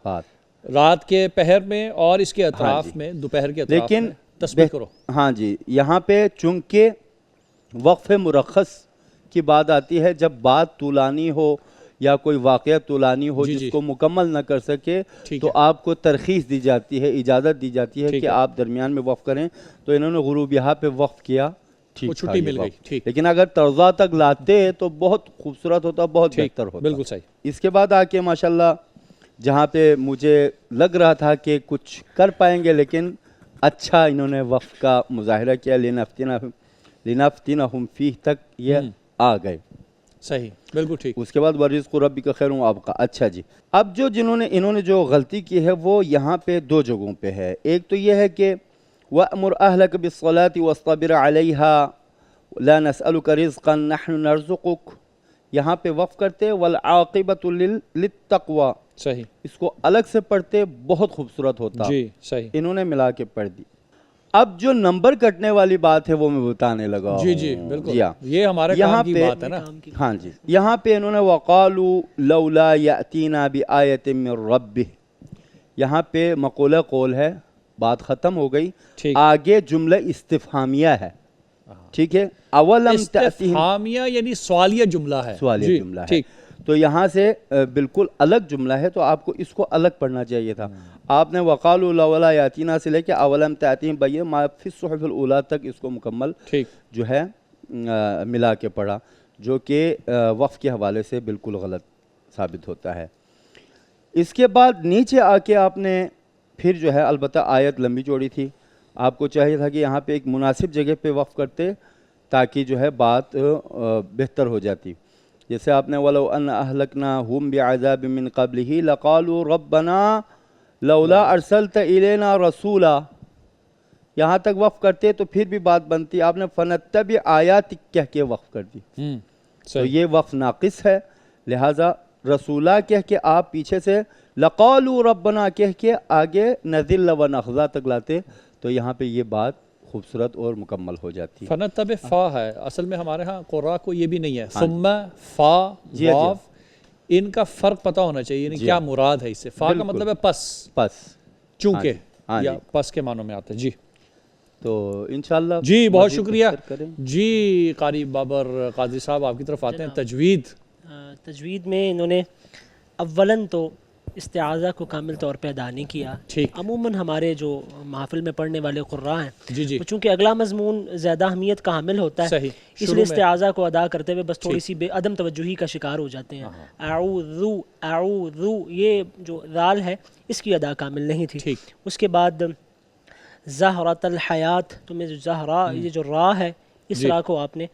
رات کے پہر میں اور اس کے اطراف میں، دوپہر کے اطراف میں تسبیح کرو. ہاں جی، یہاں پہ چونکہ وقف مرخص کی بات آتی ہے جب بات طولانی ہو یا کوئی واقعہ طولانی ہو جس کو مکمل نہ کر سکے تو آپ کو ترخیص دی جاتی ہے، اجازت دی جاتی ہے کہ آپ درمیان میں وقف کریں. تو انہوں نے غروب یہاں پہ وقف کیا، چھٹی مل گئی. لیکن اگر ترضا تک لاتے تو بہت خوبصورت ہوتا، بہت بہتر ہوتا. بالکل صحیح. اس کے بعد آ کے ماشاءاللہ جہاں پہ مجھے لگ رہا تھا کہ کچھ کر پائیں گے لیکن اچھا انہوں نے وقف کا مظاہرہ کیا، لِنَفْتِنَهُمْ فِيهِ تک یہ آ گئے. صحیح، بالکل ٹھیک. اس کے بعد وَرِزْقُ رَبِّكَ خَيْرٌ وَأَبْقَىٰ. اچھا جی، اب جو انہوں نے جو غلطی کی ہے وہ یہاں پہ دو جگہوں پہ ہے. ایک تو یہ ہے کہ وَأْمُرْ أَهْلَكَ بِالصَّلَاةِ وَاصْطَبِرْ عَلَيْهَا لَا نَسْأَلُكَ رِزْقًا نَحْنُ نَرْزُقُكَ. یہاں پہ وقف کرتے وَالْعَاقِبَةُ لِلتَّقْوَىٰ. صحیح. اس کو الگ سے پڑھتے بہت خوبصورت ہوتا. جی صحیح. انہوں نے ملا کے پڑھ دی. اب جو نمبر کٹنے والی بات ہے وہ میں بتانے لگا. جی جی بالکل، یہ ہمارے کام کی بات ہے نا. ہاں جی، یہاں پہ انہوں نے وَقَالُوا لَوْلَا يَأْتِينَا بِآيَةٍ مِّن رَبِّهِ. یہاں پہ مقولہ قول ہے، بات ختم ہو گئی. آگے جملہ استفہامیہ ہے. ٹھیک ہے، استفہامیہ یعنی سوالیہ جملہ ہے. سوالیہ جملہ ہے. تو یہاں سے بالکل الگ جملہ ہے، تو آپ کو اس کو الگ پڑھنا چاہیے تھا. آپ نے وَقَالُوا لَوْلَا يَأْتِينَا سے لے کے أَوَلَمْ تَأْتِهِمْ بَيِّنَةٌ مَا فِي الصُّحُفِ الْأُولَىٰ تک اس کو مکمل جو ہے ملا کے پڑھا، جو کہ وقف کے حوالے سے بالکل غلط ثابت ہوتا ہے. اس کے بعد نیچے آ کے آپ نے پھر جو ہے، البتہ آیت لمبی چوڑی تھی، آپ کو چاہیے تھا کہ یہاں پہ ایک مناسب جگہ پہ وقف کرتے تاکہ جو ہے بات بہتر ہو جاتی. جیسے آپ نے وَلَوْ أَنَّ أَهْلَكْنَاهُمْ بِعَذَابٍ مِّن قَبْلِهِ لَقَالُوا رَبَّنَا لَوْلَا أَرْسَلْتَ إِلَيْنَا رَسُولًا. یہاں تک وقف کرتے تو پھر بھی بات بنتی. آپ نے فَنَتَّبِعْ آیَاتِکَ کہہ کے وقف کر دی. تو یہ وقف ناقص ہے، لہٰذا رسولہ کہہ کے آپ پیچھے سے لَقَالُوا رَبَّنَا کہہ کے آگے نَذِلَّ وَنَخْضَع تک لاتے تو یہاں پہ یہ بات خوبصورت اور مکمل ہو جاتی ہے. فنتب فا ہے، اصل میں ہمارے ہاں قراء کو یہ بھی نہیں ہے. ثم فا واو، ان کا فرق پتہ ہونا چاہیے، یعنی کیا مراد ہے اس سے. فا کا مطلب ہے پس، چونکہ، یا پس کے معنوں میں آتا ہے. جی تو انشاءاللہ جی بہت شکریہ. جی قاری بابر قادری صاحب آپ کی طرف آتے ہیں. تجوید میں انہوں نے اولاً تو استعاذہ کو کامل طور پہ ادا نہیں کیا. ٹھیک. عموماً ہمارے جو محفل میں پڑھنے والے قراء ہیں جی جی وہ چونکہ اگلا مضمون زیادہ اہمیت کا حامل ہوتا ہے صحیح اس شروع لیے میں استعاذہ کو ادا کرتے ہوئے بس تھوڑی سی بے عدم توجہی کا شکار ہو جاتے ہیں. اعوذ اعوذ یہ جو ذال ہے اس کی ادا کامل نہیں تھی. ٹھیک. اس کے بعد زہرۃ الحیات تو میں جو زہرا یہ جو را ہے اس جی. را کو آپ نے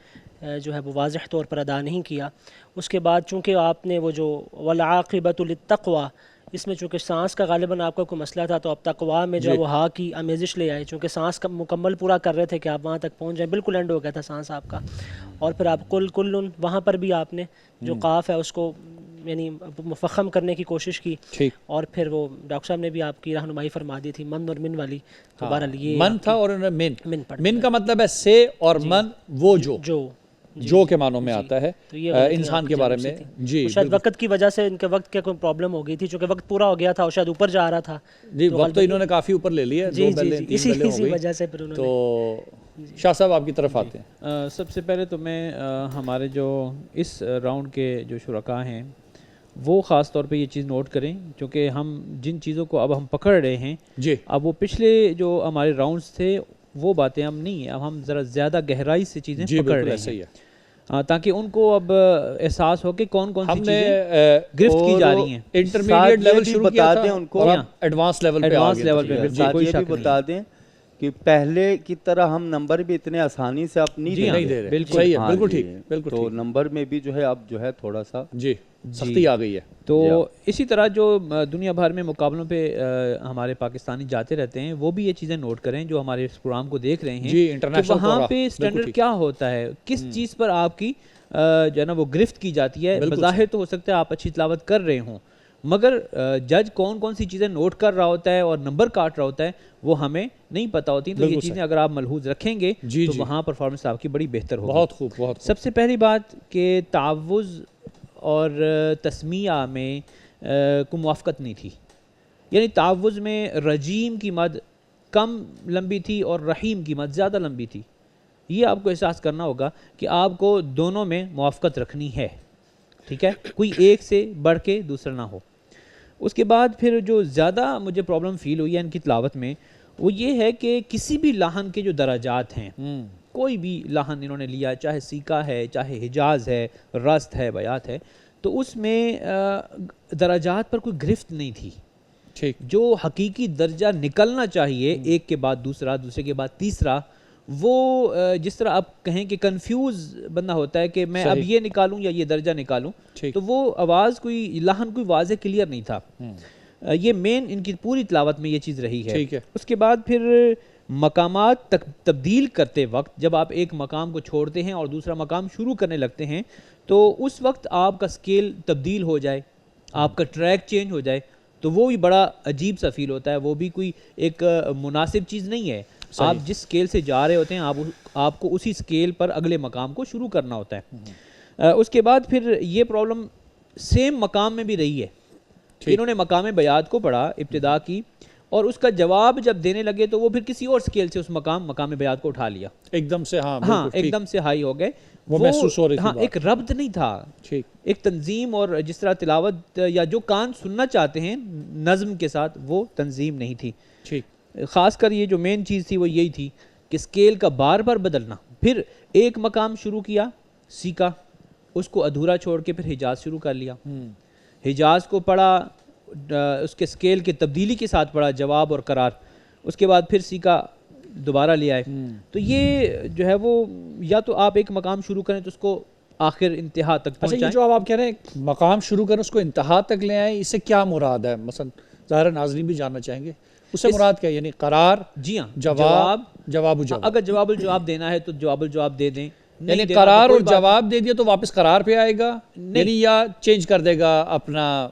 جو ہے وہ واضح طور پر ادا نہیں کیا. اس کے بعد چونکہ آپ نے وہ جو والعاقبۃ للتقوی اس میں چونکہ سانس کا غالباً آپ کا کوئی مسئلہ تھا تو آپ تقوی میں جو جی. وہ ہا کی آمیزش لے آئے چونکہ سانس کا مکمل پورا کر رہے تھے کہ آپ وہاں تک پہنچ جائیں بالکل اینڈ ہو گیا تھا سانس آپ کا. اور پھر آپ کلن وہاں پر بھی آپ نے جو قاف ہے اس کو یعنی مفخم کرنے کی کوشش کی. ٹھیک. اور پھر وہ ڈاکٹر صاحب نے بھی آپ کی رہنمائی فرما دی تھی من اور من والی. تو بہرحال یہ من تھا اور انہوں نے من پڑھ من کا مطلب ہے سے اور من وہ جو کے معنوں میں آتا ہے تو یہ غلطیاں انسان آپ کے کی بارے جانب میں. سے تھیں. جی شاید وقت کی وجہ سے ان کے وقت کے کوئی پرابلم ہو گئی تھی چونکہ وقت پورا ہو گیا تھا اور شاید اوپر جا رہا تھا. جی وقت تو انہوں نے کافی اوپر لے لیا. جی جی جی اسی وجہ سے پھر انہوں نے. تو شاہ صاحب آپ کی طرف آتے ہیں. سب سے پہلے تو میں ہمارے جو اس راؤنڈ کے جو شرکاء ہیں وہ خاص طور پہ یہ چیز نوٹ کریں کیونکہ ہم جن چیزوں کو اب ہم پکڑ رہے ہیں جی اب وہ پچھلے جو ہمارے راؤنڈز تھے وہ باتیں ہم نہیں ہیں. اب ہم ذرا زیادہ گہرائی سے چیزیں پکڑ رہے ہیں تاکہ ان کو اب احساس ہو کہ کون کون سی چیزیں گرفت کی جا رہی ہیں. انٹرمیڈیٹ لیول شروع کیا تھا ان کو ایڈوانس لیول پہ آ گئے. ساتھ یہ بھی بتا دیں کہ پہلے کی طرح ہم نمبر بھی اتنے آسانی سے اب نہیں دے رہے. بالکل صحیح ہے بالکل ٹھیک بالکل. تو نمبر میں بھی جو ہے اب جو ہے تھوڑا سا جی سختی آ گئی ہے. تو اسی طرح جو دنیا بھر میں مقابلوں پہ ہمارے پاکستانی جاتے رہتے ہیں وہ بھی یہ چیزیں نوٹ کریں جو ہمارے اس پروگرام کو دیکھ رہے ہیں کہ وہاں پہ اسٹینڈرڈ کیا ہوتا ہے کس چیز پر آپ کی جو ہے نا وہ گرفت کی جاتی ہے. بظاہر تو ہو سکتا ہے آپ اچھی تلاوت کر رہے ہوں مگر جج کون کون سی چیزیں نوٹ کر رہا ہوتا ہے اور نمبر کاٹ رہا ہوتا ہے وہ ہمیں نہیں پتہ ہوتی. تو یہ چیزیں اگر آپ ملحوظ رکھیں گے تو وہاں پرفارمنس آپ کی بڑی بہتر ہوگی. بہت خوب بہت. سب سے پہلی بات کہ تعوذ اور تسمیہ میں کوئی موافقت نہیں تھی. یعنی تعوذ میں رجیم کی مد کم لمبی تھی اور رحیم کی مد زیادہ لمبی تھی. یہ آپ کو احساس کرنا ہوگا کہ آپ کو دونوں میں موافقت رکھنی ہے. ٹھیک ہے کوئی ایک سے بڑھ کے دوسرا نہ ہو. اس کے بعد پھر جو زیادہ مجھے پرابلم فیل ہوئی ہے ان کی تلاوت میں وہ یہ ہے کہ کسی بھی لحن کے جو درجات ہیں کوئی بھی لحن انہوں نے لیا چاہے سیکا ہے چاہے حجاز ہے رست ہے بیات ہے تو اس میں درجات پر کوئی گرفت نہیں تھی. ٹھیک. جو حقیقی درجہ نکلنا چاہیے ایک کے بعد دوسرا دوسرے کے بعد تیسرا وہ جس طرح آپ کہیں کہ کنفیوز بندہ ہوتا ہے کہ میں اب یہ نکالوں یا یہ درجہ نکالوں تو وہ آواز کوئی لحن کوئی واضح کلیئر نہیں تھا. یہ مین ان کی پوری تلاوت میں یہ چیز رہی ہے. اس کے بعد پھر مقامات تبدیل کرتے وقت جب آپ ایک مقام کو چھوڑتے ہیں اور دوسرا مقام شروع کرنے لگتے ہیں تو اس وقت آپ کا سکیل تبدیل ہو جائے آپ کا ٹریک چینج ہو جائے تو وہ بھی بڑا عجیب سا فیل ہوتا ہے. وہ بھی کوئی ایک مناسب چیز نہیں ہے. آپ جس سکیل سے جا رہے ہوتے ہیں آپ کو اسی سکیل پر اگلے مقام کو شروع کرنا ہوتا ہے. اس کے بعد پھر یہ پرابلم سیم مقام میں بھی رہی ہے. انہوں نے مقام بیات کو پڑھا ابتدا کی اور اس کا جواب جب دینے لگے تو وہ پھر کسی اور سکیل سے اس مقام بیات کو اٹھا لیا ایک دم سے. ہاں ایک دم سے ہائی ہو گئے. وہ محسوس ہو رہی تھی. ہاں ایک ربط نہیں تھا. ایک تنظیم اور جس طرح تلاوت یا جو کان سننا چاہتے ہیں نظم کے ساتھ وہ تنظیم نہیں تھی. خاص کر یہ جو مین چیز تھی وہ یہی تھی کہ سکیل کا بار بار بدلنا. پھر ایک مقام شروع کیا سیکھا اس کو ادھورا چھوڑ کے پھر حجاز شروع کر لیا. حجاز کو پڑھا اس کے سکیل کے تبدیلی کے ساتھ پڑھا جواب اور قرار. اس کے بعد پھر سیکھا دوبارہ لے آئے. تو یہ جو ہے وہ یا تو آپ ایک مقام شروع کریں تو اس کو آخر انتہا تک پہنچائیں. یہ جو آپ کہہ رہے ہیں مقام شروع کریں اس کو انتہا تک لے آئیں اس سے کیا مراد ہے؟ مثلا ظاہر ناظرین بھی جاننا چاہیں گے اس سے مراد کیا؟ یعنی قرار جی ہاں جواب اگر جواب الجواب دینا ہے تو جواب الجواب دے دیں. یعنی قرار اور جواب دے دیا تو واپس قرار پہ آئے گا یعنی یا چینج کر دے گا اپنا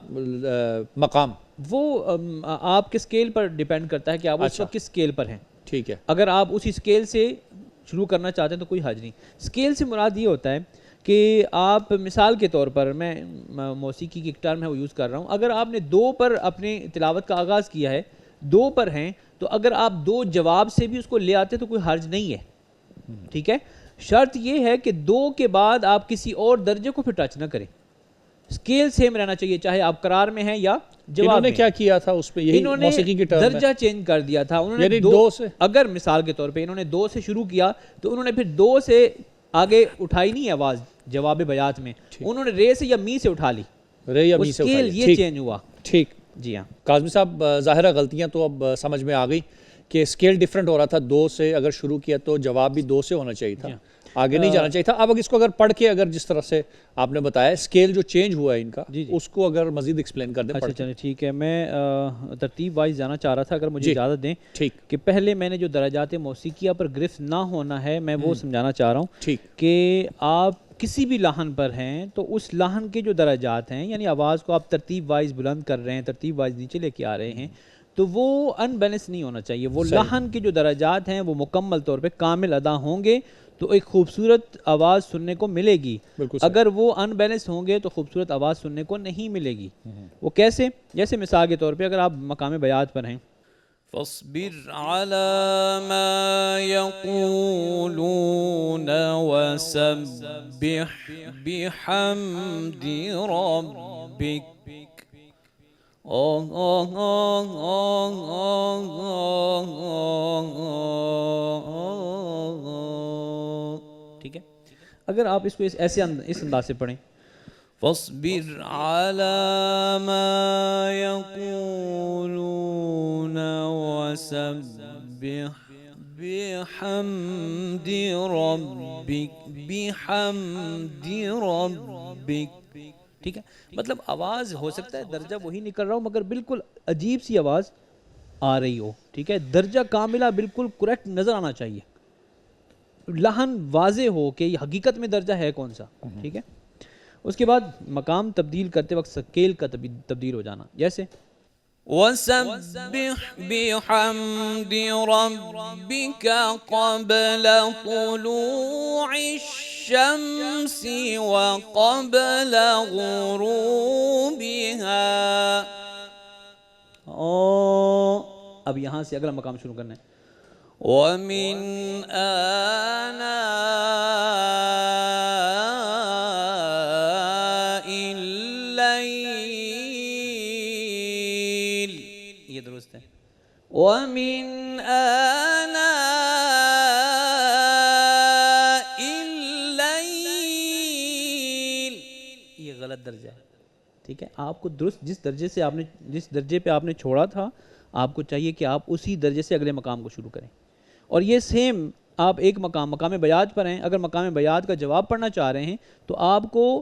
مقام؟ وہ آپ کے سکیل پر ڈیپینڈ کرتا ہے کہ آپ اس وقت کس سکیل پر ہیں. ٹھیک ہے. اگر آپ اسی سکیل سے شروع کرنا چاہتے ہیں تو کوئی حرج نہیں. سکیل سے مراد یہ ہوتا ہے کہ آپ مثال کے طور پر میں موسیقی کی گٹار میں وہ یوز کر رہا ہوں. اگر آپ نے 2 پر اپنے تلاوت کا آغاز کیا ہے 2 پر ہیں تو اگر آپ 2 جواب سے بھی اس کو لے آتے تو کوئی حرج نہیں ہے. ٹھیک ہے. شرط یہ ہے کہ 2 کے بعد آپ کسی اور درجے کو پھر ٹچ نہ کریں. اسکیل سیم رہنا چاہیے، چاہے آپ قرار میں ہیں یا جواب انہوں نے میں۔ کیا کیا تھا اس پہ، یہی انہوں نے موسیقی کی ٹرم درجہ چینج کر دیا تھا، انہوں نے یعنی دو دو سے، اگر مثال کے طور پہ انہوں نے دو سے شروع کیا تو انہوں نے پھر دو سے آگے اٹھائی نہیں آواز جواب بیات میں، انہوں نے رے سے یا می سے اٹھا لی، رے یا می سے اسکیل اٹھائی، یہ ٹھیک چینج ہوا۔ ٹھیک۔ جی ہاں کاظمی صاحب ظاہرہ غلطیاں تو اب سمجھ میں آ گئی کہ اسکیل ڈیفرنٹ ہو رہا تھا، دو سے اگر شروع کیا تو جواب بھی دو سے ہونا چاہیے تھا، آگے نہیں جانا چاہیے تھا۔ اب اس کو اگر پڑھ کے، اگر جس طرح سے آپ نے بتایا اسکیل جو چینج ہوا ہے ان کا، اس کو اگر مزید ایکسپلین کر دیں۔ اچھا چلیں ٹھیک ہے، میں ترتیب وائز جانا چاہ رہا تھا، اگر مجھے اجازت دیں ٹھیک کہ پہلے میں نے جو درجات موسیقیہ پر گرفت نہ ہونا ہے میں وہ سمجھانا چاہ رہا ہوں ٹھیک کہ آپ کسی بھی لحن پر ہیں تو اس لحن کے جو درجات ہیں، یعنی آواز کو آپ ترتیب وائز بلند کر رہے ہیں، ترتیب وائز نیچے لے کے آ رہے ہیں، تو وہ ان بیلنس نہیں ہونا چاہیے۔ وہ لحن کے جو درجات ہیں وہ مکمل طور پہ کامل ادا ہوں گے تو ایک خوبصورت آواز سننے کو ملے گی، اگر وہ ان بیلنس ہوں گے تو خوبصورت آواز سننے کو نہیں ملے گی۔ وہ کیسے؟ جیسے مثال کے طور پہ اگر آپ مقام بیات پر ہیں، فاصبر على ما يقولون وسبح بحمد ربك ٹھیک ہے، اگر آپ اس کو ایسے اس انداز سے پڑھیں، فاصبر على ما يقولون وسبح بحمد ربك ٹھیک ہے، مطلب آواز ہو سکتا ہے درجہ وہی نکل رہا ہو مگر بالکل عجیب سی آواز آ رہی ہو، ٹھیک ہے، درجہ کاملہ بالکل کریکٹ نظر آنا چاہیے، لحن واضح ہو کہ یہ حقیقت میں درجہ ہے کون سا، ٹھیک ہے۔ اس کے بعد مقام تبدیل کرتے وقت سکیل کا تبدیل ہو جانا، جیسے وسبح بحمد ربك قبل طلوع الشمس وقبل غروبها، اب یہاں سے اگلا مقام شروع کرنا ہے، ومن آناء الليل، یہ درست ہے، ومن آناء الليل، یہ غلط درجہ ہے، ٹھیک ہے، آپ کو درست جس درجے پہ آپ نے چھوڑا تھا آپ کو چاہیے کہ آپ اسی درجے سے اگلے مقام کو شروع کریں، اور یہ سیم آپ ایک مقام بیات پر ہیں، اگر مقام بیات کا جواب پڑھنا چاہ رہے ہیں تو آپ کو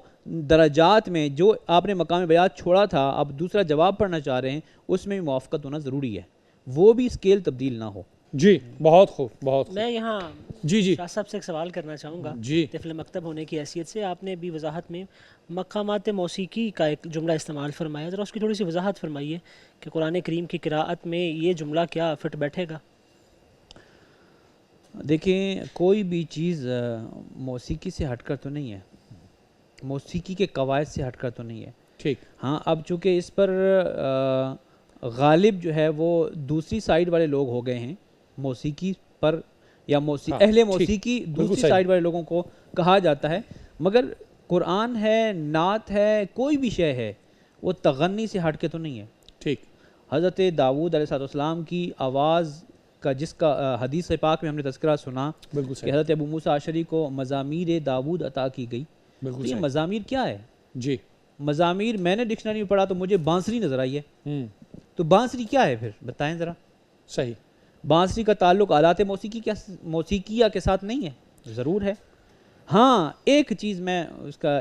درجات میں جو آپ نے مقام بیات چھوڑا تھا آپ دوسرا جواب پڑھنا چاہ رہے ہیں اس میں بھی موافقت ہونا ضروری ہے، وہ بھی اسکیل تبدیل نہ ہو۔ جی بہت خوب، بہت خوب۔ میں یہاں جی شاہ صاحب سے ایک سوال کرنا چاہوں گا، جی طفل مکتب ہونے کی حیثیت سے آپ نے بھی وضاحت میں مقامات موسیقی کا ایک جملہ استعمال فرمایا، ذرا اس کی تھوڑی سی وضاحت فرمائیے کہ قرآن کریم کی قراءت میں یہ جملہ کیا فٹ بیٹھے گا؟ دیکھیں کوئی بھی چیز موسیقی سے ہٹ کر تو نہیں ہے، موسیقی کے قواعد سے ہٹ کر تو نہیں ہے، ٹھیک۔ ہاں اب چونکہ اس پر غالب جو ہے وہ دوسری سائیڈ والے لوگ ہو گئے ہیں موسیقی پر، یا اہل موسیقی دوسری سائیڈ والے لوگوں کو کہا جاتا ہے، مگر قرآن ہے، نعت ہے، کوئی بھی شے ہے وہ تغنی سے ہٹ کے تو نہیں ہے۔ ٹھیک۔ حضرت داؤد علیہ السلام کی آواز کا جس کا حدیث پاک میں ہم نے تذکرہ سنا کہ حضرت ابو موسیٰ اشعری کو مزامیر داؤد عطا کی گئی، تو یہ مزامیر کیا ہے؟ جی مزامیر میں نے ڈکشنری میں پڑھا تو مجھے بانسری نظر آئی ہے، تو بانسری کیا ہے پھر بتائیں ذرا؟ صحیح، بانسری کا تعلق آلات موسیقیہ کے ساتھ نہیں ہے؟ ضرور ہے۔ ہاں ایک چیز میں اس کا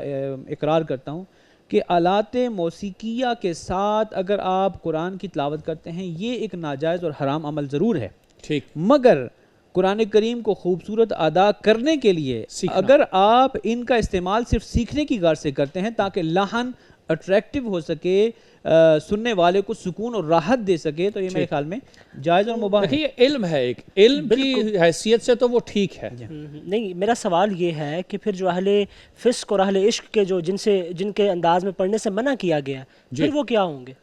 اقرار کرتا ہوں کہ آلات موسیقیہ کے ساتھ اگر آپ قرآن کی تلاوت کرتے ہیں یہ ایک ناجائز اور حرام عمل ضرور ہے، ٹھیک، مگر قرآن کریم کو خوبصورت ادا کرنے کے لیے اگر آپ ان کا استعمال صرف سیکھنے کی غرض سے کرتے ہیں تاکہ لحن اٹریکٹیو ہو سکے، سننے والے کو سکون اور راحت دے سکے، تو یہ میرے خیال میں جائز اور مباح ہے۔ دیکھیے یہ علم ہے، ایک علم کی حیثیت سے تو وہ ٹھیک ہے۔ نہیں، میرا سوال یہ ہے کہ پھر جو اہل فسق اور اہل عشق کے جو جن کے انداز میں پڑھنے سے منع کیا گیا پھر وہ کیا ہوں گے؟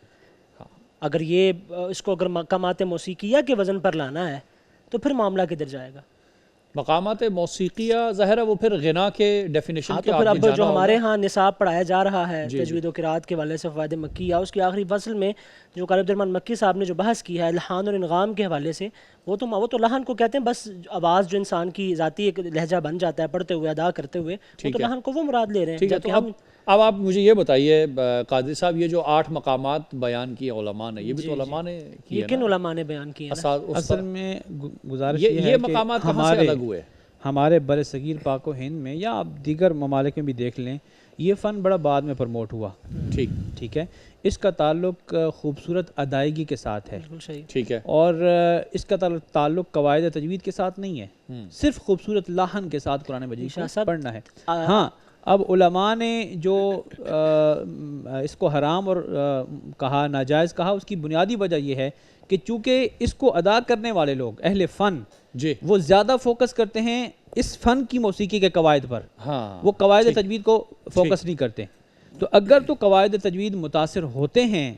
اگر یہ اس کو اگر مقامات موسیقیہ کے وزن پر لانا ہے تو پھر معاملہ کدھر جائے گا؟ مقامات موسیقیہ ظاہر ہے وہ پھر غنا کے ڈیفینیشن ہاں کے تو پھر آگے اب جانا جو ہمارے ہوگا۔ ہاں نصاب پڑھایا جا رہا ہے جی تجوید و قرات کے حوالے سے فوائد مکیہ، اس کی آخری فصل میں جو قاری عبدالرحمن مکی صاحب نے جو بحث کی ہے الحان اور انغام کے حوالے سے، وہ تو لحن کو کہتے ہیں بس آواز جو انسان کی ذاتی ایک لہجہ بن جاتا ہے پڑھتے ہوئے ادا کرتے ہوئے، وہ تو لحن کو وہ مراد لے رہے ہیں۔ ٹھیک ہے، جبکہ تو اب آپ مجھے یہ بتائیے قادری صاحب، یہ جو 8 مقامات بیان کیے علماء نے، یہ بھی تو علماء نے کیے یہ کن علماء نے بیان کیے ہیں؟ اصل میں گزارش یہ ہے کہ مقامات کہاں سے الگ ہوئے؟ ہمارے بر صغیر پاک و ہند میں یا آپ دیگر ممالک میں بھی دیکھ لیں، یہ فن بڑا بعد میں پروموٹ ہوا۔ ٹھیک ہے، اس کا تعلق خوبصورت ادائیگی کے ساتھ ہے، بالکل صحیح، ٹھیک ہے، اور اس کا تعلق قواعد تجوید کے ساتھ نہیں ہے، صرف خوبصورت لحن کے ساتھ قرآن مجید کو پڑھنا ہے۔ ہاں، اب علماء نے جو اس کو حرام اور کہا، ناجائز کہا، اس کی بنیادی وجہ یہ ہے کہ چونکہ اس کو ادا کرنے والے لوگ اہل فن وہ زیادہ فوکس کرتے ہیں اس فن کی موسیقی کے قواعد پر، وہ قواعد تجوید کو فوکس نہیں کرتے۔ تو اگر تو قواعد تجوید متاثر ہوتے ہیں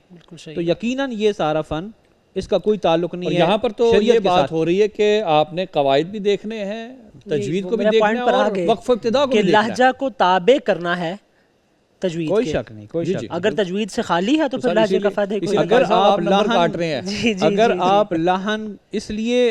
تو یقیناً یہ سارا فن اس کا کوئی تعلق نہیں ہے۔ یہاں پر تو یہ بات ہو رہی ہے کہ آپ نے قواعد بھی دیکھنے ہیں، تجوید کو بھی دیکھنا ہے، اور وقف ابتدا کو بھی دیکھنا ہے، لہجہ کو تابع کرنا ہے تجوید کوئی کے۔ شک نہیں، کوئی شک۔ اگر تجوید سے خالی ہے تو پھر لہجے کا فائدہ کوئی اگر آپ نمبر کاٹ رہے ہیں، اگر آپ لحن اس لیے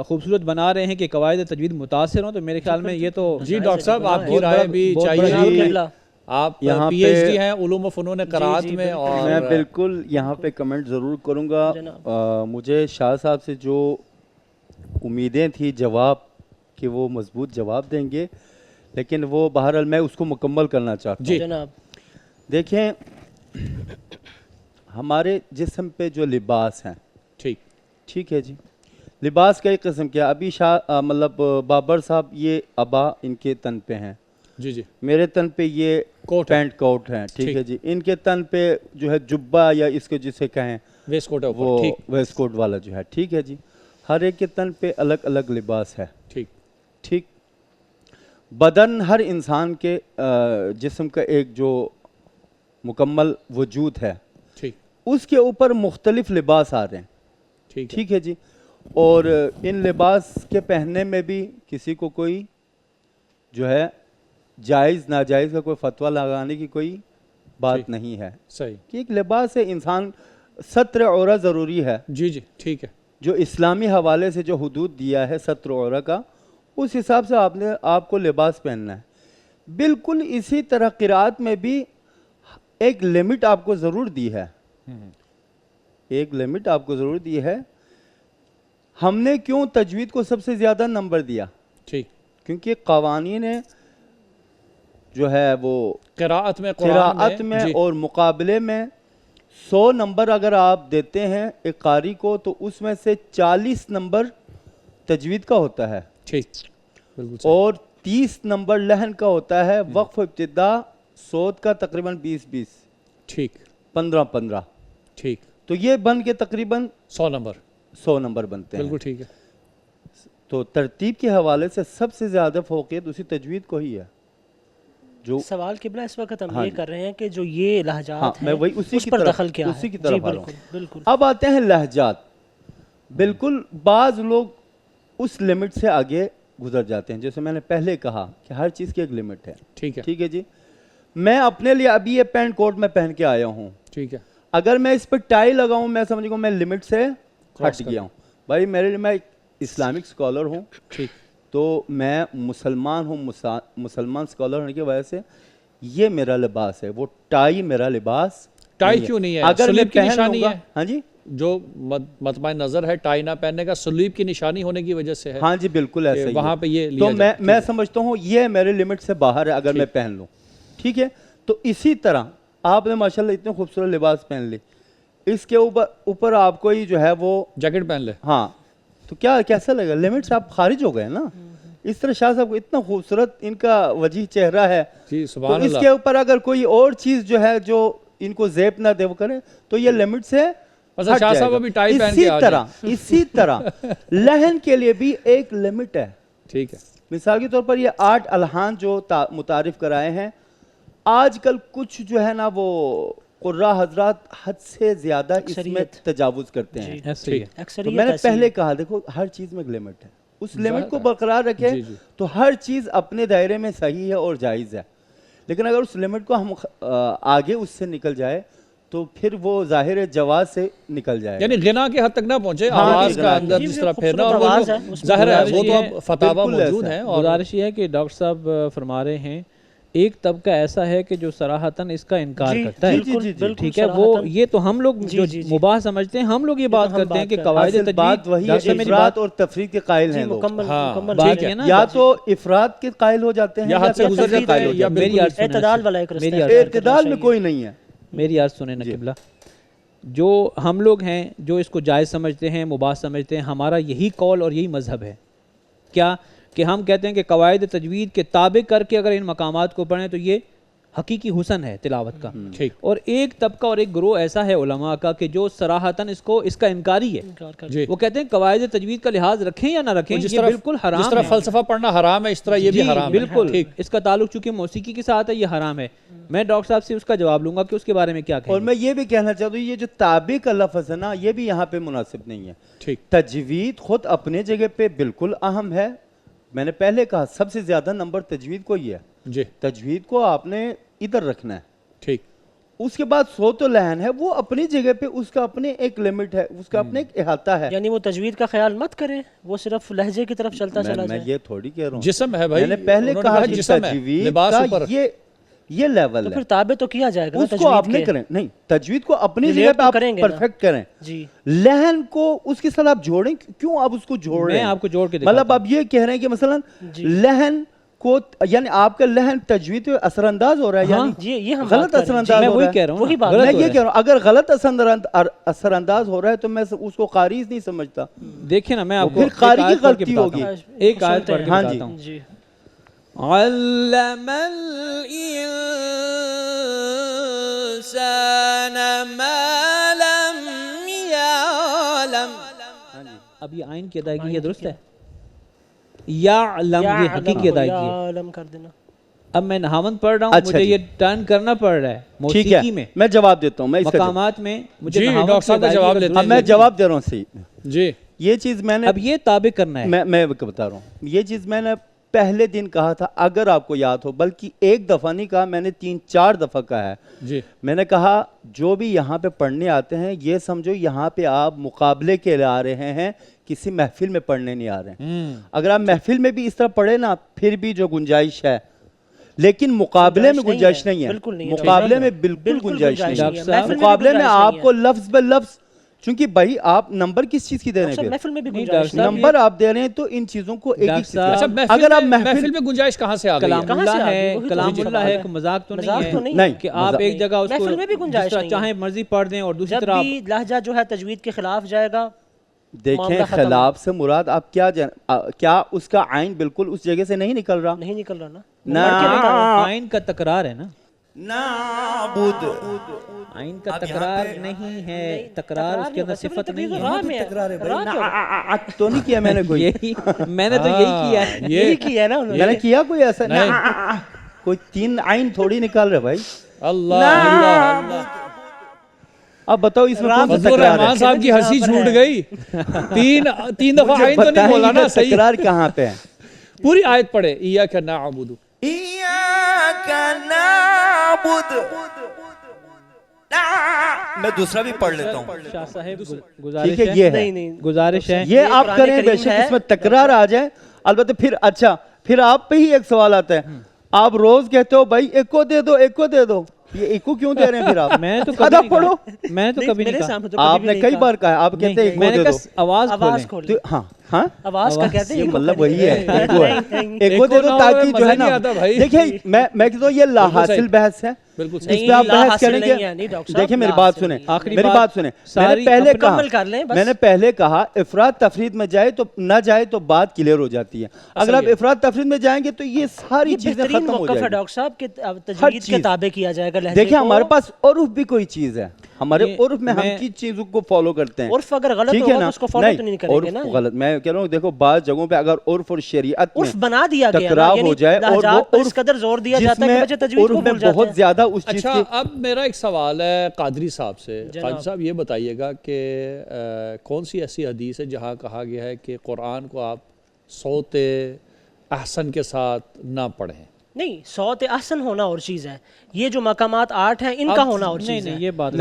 خوبصورت بنا رہے ہیں کہ قواعد تجوید متاثر ہوں، تو میرے خیال میں یہ تو جی ڈاکٹر صاحب آپ کی رائے بھی چاہیے۔ آپ یہاں پی ایچ ڈی ہیں علوم و فنون قرات میں، اور میں بالکل یہاں پہ کمنٹ ضرور کروں گا۔ مجھے شاہ صاحب سے جو امیدیں تھی جواب کہ وہ مضبوط جواب دیں گے، لیکن وہ بہرحال میں اس کو مکمل کرنا چاہتا ہوں۔ جناب دیکھیں، ہمارے جسم پہ جو لباس ہیں، ٹھیک ہے جی، لباس کئی قسم کے، ابھی مطلب بابر صاحب یہ ابا ان کے تن پہ ہیں، جی میرے تن پہ یہ پینٹ کوٹ ہیں، ٹھیک ہے جی، ان کے تن پہ جو ہے جبہ یا اس کو جسے کہیں ویسٹ کوٹ، وہ ویسٹ کوٹ والا جو ہے، ٹھیک ہے جی، ہر ایک کے تن پہ الگ الگ لباس ہے، ٹھیک۔ بدن ہر انسان کے جسم کا ایک جو مکمل وجود ہے، اس کے اوپر مختلف لباس آ رہے ہیں، ٹھیک ہے جی، اور ان لباس کے پہننے میں بھی کسی کو کوئی جو ہے جائز ناجائز کا کوئی فتویٰ لگانے کی کوئی بات نہیں ہے، صحیح، کہ ایک لباس ہے، انسان ستر عورت ضروری ہے، جی ٹھیک ہے، جو اسلامی حوالے سے جو حدود دیا ہے ستر عورت کا، اس حساب سے آپ کو لباس پہننا ہے۔ بالکل اسی طرح قرات میں بھی ایک لمٹ آپ کو ضرور دی ہے، ایک لمٹ آپ کو ضرور دی ہے۔ ہم نے کیوں تجوید کو سب سے زیادہ نمبر دیا؟ کیونکہ قوانین جو ہے وہ قرات میں اور مقابلے میں 100 نمبر اگر آپ دیتے ہیں ایک قاری کو، تو اس میں سے 40 نمبر تجوید کا ہوتا ہے، اور 30 نمبر لحن کا ہوتا ہے، وقف ابتدا صوت کا تقریباً 20-20، 15-15، تو یہ بن کے تقریباً 100 نمبر بنتے ہیں، بالکل ٹھیک ہے۔ تو ترتیب کے حوالے سے سب سے زیادہ فوقیت اسی تجوید کو ہی ہے۔ جو سوال قبلہ اس وقت ہم یہ کر رہے ہیں کہ جو یہ لہجات میں وہی اسی کی طرف آ رہا ہوں۔ بالکل اب آتے ہیں لہجات، بالکل بعض لوگ اس لمٹ سے آگے گزر جاتے ہیں، جیسے میں نے پہلے کہا کہ ہر چیز کی ایک لمٹ ہے، ٹھیک ہے جی۔ میں اپنے لیے ابھی یہ پینٹ کوٹ میں پہن کے آیا ہوں، ٹھیک ہے، اگر میں اس پہ ٹائی لگاؤں، میں سمجھ گا میں لمٹ سے ہٹ گیا ہوں۔ بھائی میرے لیے، میں ایک اسلامک اسکالر ہوں، تو میں مسلمان ہوں، مسلمان اسکالر ہونے کی وجہ سے یہ میرا لباس ہے، وہ ٹائی میرا لباس ٹائی کیوں نہیں ہے؟ اگر سلیب کی نشانی ہے، ہاں جی، جو مطمع نظر ہے ٹائی نہ پہننے کا سلیب کی نشانی ہونے کی وجہ سے ہے، ہاں جی بالکل ایسا ہی، وہاں پہ یہ تو میں سمجھتا ہوں یہ میرے لمٹ سے باہر ہے اگر میں پہن لوں، ٹھیک ہے۔ تو اسی طرح آپ نے ماشاءاللہ اتنے خوبصورت لباس پہن لی، اس کے اوپر آپ کو ہی جو ہے وہ جیکٹ پہن لے، ہاں، تو کیسا لگا؟ لمٹ سے آپ خارج ہو گئے نا۔ اس طرح شاہ صاحب کو اتنا خوبصورت ان کا وجیح چہرہ ہے، تو اس کے اوپر اگر کوئی اور چیز جو ہے جو ان کو زیب نہ دے وہ کرے، تو یہ لمٹ سے ہٹ جائے گا۔ اسی طرح لحن کے لیے بھی ایک لمٹ ہے، ٹھیک ہے۔ مثال کے طور پر یہ 8 الحان جو متعارف کرائے ہیں، آج کل کچھ جو ہے نا وہ قراء حضرات حد سے زیادہ اس میں تجاوز کرتے ہیں۔ تو میں نے پہلے کہا دیکھو ہر چیز میں ایک لمٹ ہے، اس لمٹ کو برقرار رکھیں تو ہر چیز اپنے دائرے میں صحیح ہے اور جائز ہے. لیکن اگر اس لمٹ کو ہم آگے اس سے نکل جائے تو پھر وہ ظاہر جواز سے نکل جائے, یعنی غنا کے حد تک نہ پہنچے, آواز کا اندر جس طرح پھیرنا, اور وہ ظاہر ہے وہ تو اب فتاوا موجود ہیں. اور گزارش یہ ہے کہ ڈاکٹر صاحب فرما رہے ہیں ایک طبقہ ایسا ہے کہ جو صراحتاً اس کا انکار کرتا ہے, ٹھیک ہے, وہ یہ تو ہم لوگ جو مباح سمجھتے ہیں, ہم لوگ یہ بات کرتے ہیں کہ قواعد بات وہی ہے, افراد اور تفرید کے قائل ہیں لوگ, بات ہے نا, یا تو افراد کے قائل ہو جاتے ہیں یا حد سے گزر جاتے ہیں, یا میری عرض سنیں, اعتدال والا ایک رستہ, اعتدال میں کوئی نہیں ہے. میری عرض سنیں نا قبلہ, جو ہم لوگ ہیں جو اس کو جائز سمجھتے ہیں, مباح سمجھتے ہیں, ہمارا یہی قول اور یہی مذہب ہے کیا کہ ہم کہتے ہیں کہ قواعد تجوید کے تابع کر کے اگر ان مقامات کو پڑھیں تو یہ حقیقی حسن ہے تلاوت کا. اور ایک طبقہ اور ایک گروہ ایسا ہے علماء کا کہ جو صراحتاً اس کا انکاری ہے, وہ کہتے ہیں قواعد تجوید کا لحاظ رکھیں یا نہ رکھیں یہ بالکل حرام ہے. جس طرح فلسفہ پڑھنا حرام ہے اس طرح یہ بھی حرام ہے. بالکل, اس کا تعلق چونکہ موسیقی کے ساتھ ہے, یہ حرام ہے. میں ڈاکٹر صاحب سے اس کا جواب لوں گا کہ اس کے بارے میں کیا کہیں. اور میں یہ بھی کہنا چاہتا ہوں یہ جو تابع کا لفظ ہے نا, یہ بھی یہاں پہ مناسب نہیں ہے. تجوید خود اپنے جگہ پہ بالکل اہم ہے. میں نے پہلے کہا سب سے زیادہ نمبر تجوید کو ہی ہے. تجوید کو آپ نے ادھر رکھنا ہے. ٹھیک, اس کے بعد صوت و لحن ہے, وہ اپنی جگہ پہ اس کا اپنے ایک لمٹ ہے, اس کا اپنے ایک احاطہ ہے. یعنی وہ تجوید کا خیال مت کریں, وہ صرف لہجے کی طرف چلتا چلا جائے. میں یہ تھوڑی کہہ رہا ہوں, جسم ہے بھائی, میں نے پہلے کہا کہ تجوید کا یہ لیول ہے, پھر تابع تو کیا جائے گا, اس کو آپ نہیں کریں. نہیں, تجوید کو اپنی جگہ پہ آپ پرفیکٹ کریں. لحن کو اس کے ساتھ آپ جوڑیں, کیوں آپ اس کو جوڑ رہے ہیں؟ میں آپ کو جوڑ کے دکھاتا ہوں. مطلب آپ یہ کہہ رہے ہیں کہ مثلا لحن کو, یعنی آپ کا لحن تجوید پہ اثر انداز ہو رہا ہے, یعنی غلط اثر انداز ہو رہا ہے. میں یہ کہہ رہا ہوں اگر غلط اثر انداز ہو رہا ہے تو میں اس کو قاری نہیں سمجھتا. دیکھیں نا, میں آپ کو پھر قاری کی غلطی ہوگی. ایک آیت پڑھ کے بتاتا ہوں. علم الانسان ما لم يعلم. اب یہ آئین کی ادائیگی یہ درست ہے, یعلم یہ حقیقی ادائیگی ہے. اب میں نحاوند پڑھ رہا ہوں, مجھے یہ ٹرن کرنا پڑ رہا ہے موسیقی میں. میں جواب دیتا ہوں, میں مقامات میں مجھے ڈاکٹر صاحب کا جواب لیتے ہیں. میں جواب دے رہا ہوں صحیح. جی, یہ چیز میں نے اب یہ تابع کرنا ہے. میں بتا رہا ہوں, یہ چیز میں نے پہلے دن کہا تھا, اگر آپ کو یاد ہو, بلکہ ایک دفعہ نہیں کہا, میں نے 3-4 دفعہ کہا ہے. میں نے کہا جو بھی یہاں پہ پڑھنے آتے ہیں یہ سمجھو یہاں پہ آپ مقابلے کے لیے آ رہے ہیں, کسی محفل میں پڑھنے نہیں آ رہے ہیں. اگر آپ محفل میں بھی اس طرح پڑھے نا پھر بھی جو گنجائش ہے, لیکن مقابلے میں گنجائش نہیں ہے. مقابلے میں بالکل گنجائش نہیں ہے. مقابلے میں آپ کو لفظ بے لفظ, چونکہ بھائی آپ نمبر کس چیز کی دے رہے ہیں, نمبر آپ دے رہے ہیں تو ان چیزوں کو ایک ایک چیز. اگر آپ محفل میں گنجائش کہاں سے آ گئی؟ کلام اللہ ہے, کلام اللہ ہے, مذاق تو نہیں ہے کہ آپ ایک جگہ اس کو چاہیں مرضی پڑھ دیں اور دوسری طرح لہجہ جو ہے تجوید کے خلاف جائے گا. دیکھیں خلاف سے مراد آپ کیا اس کا عین بالکل اس جگہ سے نہیں نکل رہا؟ نہیں نکل رہا نا, عین کا تکرار ہے نا, نعبد عین کا تکرار نہیں ہے, تکرار اس کے اندر صفت نہیں ہے. تو نہیں کیا میں نے کوئی, میں نے تو یہی کیا ہے. یہی کیا ہے نا, میں نے کیا کوئی ایسا کوئی 3 عین تھوڑی نکال رہے بھائی. اللہ, اب بتاؤ اس میں کون سا فضل الرحمان صاحب کی ہنسی چھوٹ گئی. 3 دفعہ عین تو نہیں بولا نا صحیح. تکرار کہاں پہ ہے؟ پوری آیت پڑھے, ایاک نعبد, ایاک نعبد. میں دوسرا بھی پڑھ لیتا ہوں. شاہ صاحب گزارش ہے یہ آپ کریں, بے شک اس میں تکرار آ جائے. البتہ پھر آپ پہ ہی ایک سوال آتا ہے, آپ روز کہتے ہو بھائی ایک کو دے دو, ایک کو دے دو, یہ ایک کو کیوں دے رہے ہیں پھر آپ؟ میں تو کبھی نہیں کہا. آپ نے کئی بار کہا, آپ کہتے ہیں ایک کو دے دو. آواز کھولیں. ہاں آواز کا کہتے ہیں, مطلب وہی ہے, ایک کو دے دو تاکہ جو ہے نا. دیکھیں میں کہتا ہوں یہ لا حاصل بحث ہے, اس پہ آپ بحث کریں گے. دیکھیں میری بات سنیں, میں نے پہلے کہا افراد تفرید میں جائے تو نہ جائے تو بات کلیئر ہو جاتی ہے. اگر آپ افراد تفرید میں جائیں گے تو یہ ساری چیزیں ختم ہو جائیں گی. ڈاکٹر صاحب کہ تجوید کے تابع کیا جائے گا. دیکھیں ہمارے پاس عرف بھی کوئی چیز ہے, ہمارے عرف میں ہم کی چیزوں کو فالو کرتے ہیں. عرف اگر غلط ہوگا تو اس کو فالو تو نہیں کریں گے نا. غلط میں کہہ رہا ہوں, دیکھو بعض جگہوں پہ اگر عرف اور شریعت عرف بنا دیا گیا ٹکراؤ ہو جائے اور وہ اس قدر زور دیا جاتا ہے کہ بچے تجوید کو بھول جاتے ہیں. بہت زیادہ اس چیز کی. اچھا, اب میرا ایک سوال ہے قادری صاحب سے. قادری صاحب یہ بتائیے گا کہ کون سی ایسی حدیث ہے جہاں کہا گیا ہے کہ قرآن کو آپ صوت احسن کے ساتھ نہ پڑھیں؟ نہیں، صوت احسن ہونا اور چیز ہے، یہ جو مقامات 8 ہیں ان کا ہونا اور چیز ہے، یہ بات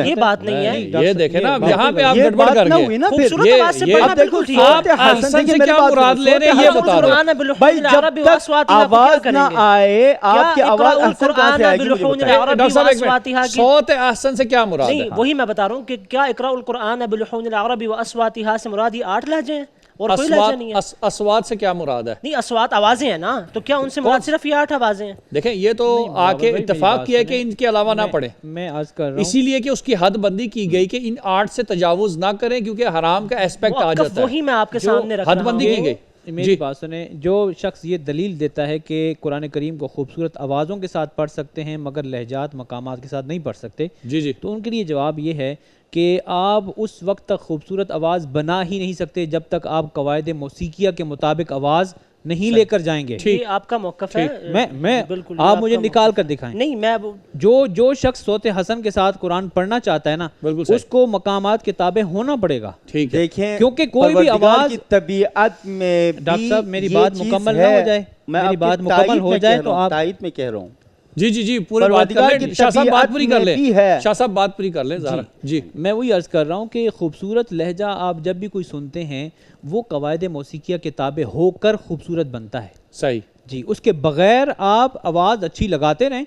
نہیں ہے۔ یہ دیکھیں نا یہاں پہ آپ گڑبڑ کر گئے، خوبصورت آواز سے پڑھنا بالکل ٹھیک ہے۔ آپ احسن سے کیا مراد لے رہے ہیں یہ بتا دو بھائی، جب تک آواز نہ آئے آپ کی آواز احسن کہاں سے آئے گی؟ ڈاکٹر صاحب ایک منٹ، صوت احسن سے کیا مراد ہے؟ نہیں، وہی میں بتا رہا ہوں کہ کیا اقراء القرآن بلحون العرب واصواتها سے مراد یہ 8 لہجے ہیں اور کوئی لہجہ نہیں ہے؟ اصوات سے کیا مراد ہے؟ نہیں، اصوات آوازیں ہیں نا، تو کیا ان سے مراد صرف یہ 8 آوازیں ہیں؟ دیکھیں یہ تو آ کے اتفاق کیا ہے کہ ان کے علاوہ نہ پڑھیں، میں عرض کر رہا ہوں اسی لیے کہ اس کی حد بندی کی گئی کہ ان 8 سے تجاوز نہ کریں کیونکہ حرام کا ایسپیکٹ آ جاتا ہے، وہی میں آپ کے سامنے رکھ حد رہا بندی کی ہوں۔ گئی۔ میری بات سنیں، جو شخص یہ دلیل دیتا ہے کہ قرآن کریم کو خوبصورت آوازوں کے ساتھ پڑھ سکتے ہیں مگر لہجات مقامات کے ساتھ نہیں پڑھ سکتے، جی تو ان کے لیے جواب یہ ہے کہ آپ اس وقت تک خوبصورت آواز بنا ہی نہیں سکتے جب تک آپ قواعد موسیقیہ کے مطابق آواز نہیں لے کر جائیں گے۔ یہ آپ کا موقف ہے، میں بالکل آپ مجھے نکال کر دکھائیں۔ نہیں، میں جو شخص صوت حسن کے ساتھ قرآن پڑھنا چاہتا ہے نا، اس کو مقامات کے تابع ہونا پڑے گا۔ ٹھیک ہے، دیکھیں کیونکہ کوئی بھی آواز کی طبیعت میں ڈاکٹر صاحب میری بات مکمل نہ ہو جائے، میری بات مکمل ہو جائے تو آپ تائید میں کہہ رہا ہوں۔ جی پوری بات کر لیں، شاہ صاحب بات پوری کر لیں، شاہ صاحب بات پوری کر لیں ذرا۔ جی میں وہی عرض کر رہا ہوں کہ خوبصورت لہجہ آپ جب بھی کوئی سنتے ہیں وہ قواعد موسیقیہ کے تابع ہو کر خوبصورت بنتا ہے۔ صحیح جی، اس کے بغیر آپ آواز اچھی لگاتے رہیں۔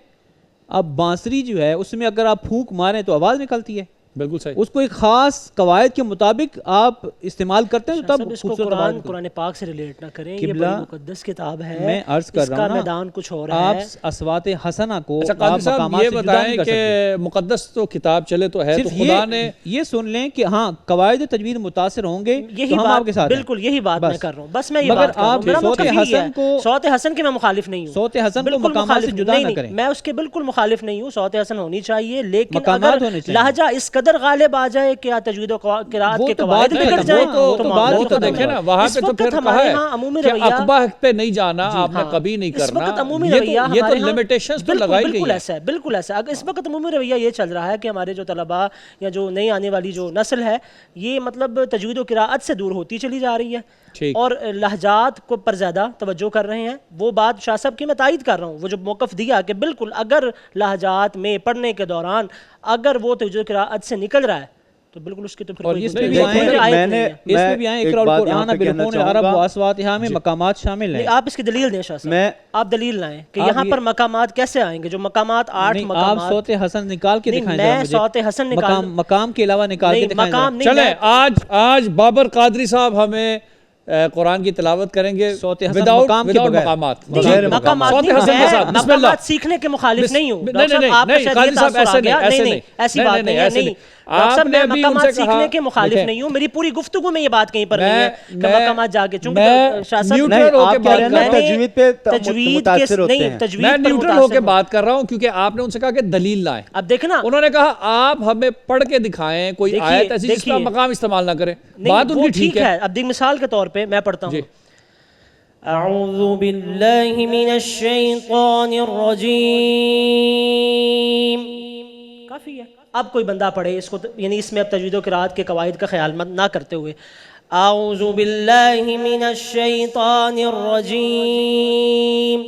اب بانسری جو ہے اس میں اگر آپ پھونک ماریں تو آواز نکلتی ہے، بالکل صحیح، اس کو ایک خاص قواعد کے مطابق آپ استعمال کرتے ہیں تب اس کو خوبصورت آواز نکلتی ہے۔ قرآن پاک سے ریلیٹ نہ کریں، یہ قبلہ، بڑی مقدس کتاب ہے، میں عرض کر اس رہا کا ہوں نا، میدان کچھ اور آپ ہے۔ اصوات حسنہ کو اچھا آپ قاضی صاحب مقامات یہ سے جدا بتائیں نہیں کر کہ سکتے۔ مقدس تو کتاب چلے تو ہے، تو صرف خدا نے یہ سن لیں کہ ہاں قواعد تجوید متاثر ہوں گے یہی تو ہم آپ کے ساتھ ہیں۔ بالکل یہی بات میں کر رہا ہوں، بس میں یہ مگر بات کر رہا ہوں، آپ میرا صوت موقف یہی حسن ہے، کو- صوت حسن کے میں مخالف نہیں ہوں، صوت حسن کو بالکل مقامات سے مخالف جدا نہیں، نہ نہیں، کریں۔ میں اس کے بالکل مخالف نہیں ہوں، صوت حسن ہونی چاہیے، لیکن مقامات اگر ہونے چاہیے۔ لہجہ اس قدر غالب آ جائے کہ تجوید و قرات وہ کے تو قواعد بات بگڑ ہے، جائیں وہ تو معاملہ بات وہ تو ختم دیکھیں ہے۔ نا وہاں اس پہ تو وقت پھر کہا ہمارے ہے ہاں عمومی کہ رویہ اقباح پہ نہیں جانا، آپ نے ہاں، کبھی نہیں اس کرنا، وقت عمومی یہ رویہ تو ہمارے ہاں لمیٹیشنز تو بالکل لگائی گئی بالکل ہیں۔ ایسا ہے، بالکل ایسا ہے۔ اس وقت عمومی رویہ یہ چل رہا ہے کہ ہمارے جو طلباء یا جو نئی آنے والی جو نسل ہے یہ مطلب تجوید و قراءت سے دور ہوتی چلی جا رہی ہے اور لہجات کو پر زیادہ توجہ کر رہے ہیں۔ وہ بات شاہ صاحب کی میں تائید کر رہا ہوں، وہ جو موقف دیا کہ بالکل اگر لہجات میں پڑھنے کے دوران اگر وہ تجوید و قراءت سے نکل رہا ہے تو بالکل اس کی تو پھر اور کوئی اس میں بھی گنجائش نہیں ہے، آئے آیت نہیں ہے۔ اس میں بھی آئیں اقرا القرآن بلحون العرب واصواتها میں مقامات شامل ہیں۔ نہیں، آپ اس کی دلیل دیں شاہ صاحب، آپ دلیل لائیں کہ یہاں پر مقامات کیسے آئیں گے، جو مقامات 8 نہیں، آپ مقامات۔ صوت حسن نکال کے نہیں، دکھائیں میں ذرا مجھے، صوت حسن نکال مقام کے علاوہ نکال کے نہیں، دکھائیں ذرا۔ مقام نہیں، چلیں آج بابر قادری صاحب ہمیں قرآن کی تلاوت کریں گے صوت حسن وداؤٹ مقام کے بغیر۔ مقامات، نہیں، مقامات صوت نہیں، حسن کے ساتھ، میں بسم اللہ۔ مقامات سیکھنے کے مخالف نہیں ہوں، نہیں، ڈاکٹر صاحب نہیں، آپ کا نہیں، شاید قاضی یہ صاحب تاثر آ ایسے گیا، نہیں، ایسے نہیں نہیں، ایسی نہیں، بات نہیں، نہیں ہے، ایسے نہیں نہیں۔ ڈاکٹر صاحب آپ نے میں ابھی ان سے مقامات کہا- سیکھنے کے مخالف دیکھیں، نہیں ہوں، میری پوری گفتگو میں یہ بات کہیں پر نہیں ہے کہ میں- مقامات جا کے، میں چونکہ شاہ صاحب نیوٹرل نہیں، ہو آپ کے کہہ بات رہے ہیں کر نا، رہا ہوں، تجوید پہ تجوید متاثر ہوتے نہیں، ہیں۔ تجوید میں پر نیوٹرل ہو کے متاثر بات کر رہا ہوں کیونکہ آپ نے ان سے کہا کہ دلیل لائیں۔ اب دیکھیں نا، انہوں نے کہا آپ ہمیں پڑھ کے دکھائیں کوئی دیکھیے، آیت ایسی جس کا دیکھیے۔ مقام استعمال نہ کریں، نہیں بات ان وہ کی ٹھیک ہے۔ اب دیکھ مثال کے طور پہ میں پڑھتا ہوں، جی اعوذ باللہ من الشیطان الرجیم، کافی ہے۔ اب کوئی بندہ پڑھے اس کو، یعنی اس میں اب تجوید و قراءت کے قواعد کا خیال نہ کرتے ہوئے، اعوذ باللہ من الشیطان الرجیم،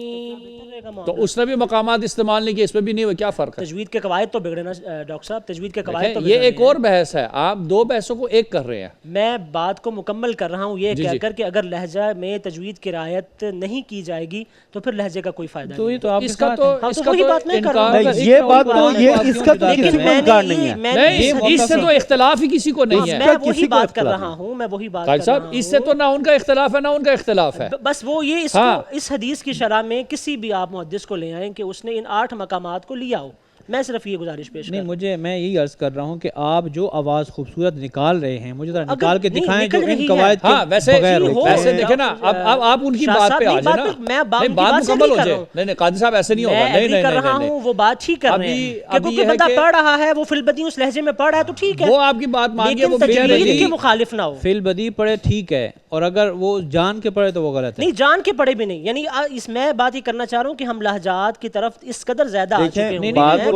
تو اس نے بھی مقامات استعمال نہیں کیے، اس میں بھی نہیں ہوئے، کیا فرق ہے؟ تجوید کے قواعد تو بگڑے نا ڈاکٹر صاحب، تجوید کے قواعد تو یہ بگڑ رہے ایک ہیں۔ اور بحث ہے، آپ دو بحثوں کو ایک کر رہے ہیں۔ میں بات کو مکمل کر رہا ہوں یہ جی کہہ جی۔ کر کہ اگر لہجہ میں تجوید کی رعایت نہیں کی جائے گی تو پھر لہجے کا کوئی فائدہ تو نہیں یہ تو آپ اس کے کا ساتھ تو ہے۔ ہاں، اس تو کا وہی تو بات میں کر رہا ہوں۔ انکار نہیں، یہ بات تو یہ اس کا تو لیکن کسی کو میں انکار نے نہیں ہے۔ نہیں، اس سے تو اختلاف ہی کسی کو نہیں ہے۔ میں وہی بات کر رہا ہوں، میں وہی بات قائد کر صاحب رہا اس سے تو ہوں، نہ ان کا اختلاف ہے نہ ان کا اختلاف ہے۔ بس وہ یہ اس ہاں۔ کو اس حدیث کی شرح میں کسی بھی آپ محدث کو لے آئیں کہ اس نے ان 8 مقامات کو لیا ہو، میں صرف یہ گزارش پیش کر نہیں، میں یہی عرض کر رہا ہوں کہ آپ جو آواز خوبصورت نکال رہے ہیں مجھے ذرا نکال کے نہیں، دکھائیں جو نکل ان رہی قواعد ہاں کے ویسے بغیر ہوتے ہیں۔ ویسے دیکھیں نا اب آپ ان کی شاہ بات صاحب پہ آ نہیں، جائیں بات نا، میں بات نہیں بات کی بات سے مکمل ہو نہیں کر جائے، رہا ہوں۔ نہیں قاضی صاحب ایسے نہیں ہوگا، میں نہیں ایگری نہیں کر رہا نہیں ہوں، وہ بات ٹھیک کر رہے ہیں کہ ابھی کوئی یہ ہے بندہ کہ پڑھ رہا ہے وہ فی البدی اس لہجے میں پڑھ رہا ہے تو ٹھیک ہے، وہ آپ کی بات مانگے، وہ لیکن بھی تجوید کے مخالف نہ ہو۔ فی البدی پڑھے ٹھیک ہے، اور اگر وہ جان کے پڑھے تو وہ غلط ہے۔ نہیں، جان کے پڑھے بھی نہیں، یعنی اس میں بات یہ کرنا چاہ رہا ہوں کہ ہم لہجات کی طرف اس قدر زیادہ آ چکے دیکھیں، ہوئے بات ہیں وہ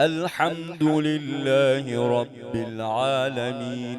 الحمد لله رب العالمين.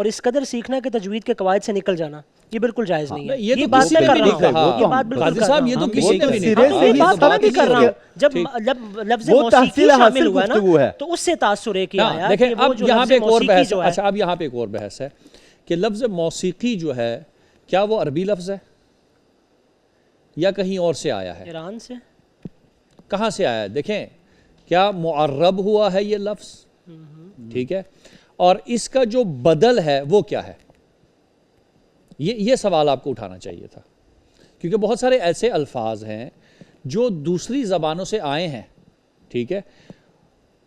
اور اس قدر سیکھنا کہ تجوید کے قواعد سے نکل جانا یہ بالکل جائز نہیں ہے. یہ یہ تو بات کسی میں نے کر بھی رہا نہیں ہوں, کہا. یہ بات بالکل قاضی کر صاحب رہا یہ ہوں. تو کسی نے بھی نہیں سرے کہا. سے یہ ہی بات میں بھی کر رہا ہوں. جب لفظ موسیقی شامل ہوا نا تو اس سے تاثر ہے کہ آیا دیکھیں کہ وہ اب جو یہاں لفظ پہ ایک اور موسیقی بحث جو ہے. اچھا اب یہاں پہ ایک اور بحث ہے کہ لفظ موسیقی جو ہے کیا وہ عربی لفظ ہے یا کہیں اور سے آیا ہے؟ ایران سے کہاں سے آیا ہے؟ دیکھیں کیا معرب ہوا ہے یہ لفظ؟ ٹھیک ہے, اور اس کا جو بدل ہے وہ کیا ہے؟ یہ سوال آپ کو اٹھانا چاہیے تھا, کیونکہ بہت سارے ایسے الفاظ ہیں جو دوسری زبانوں سے آئے ہیں. ٹھیک ہے,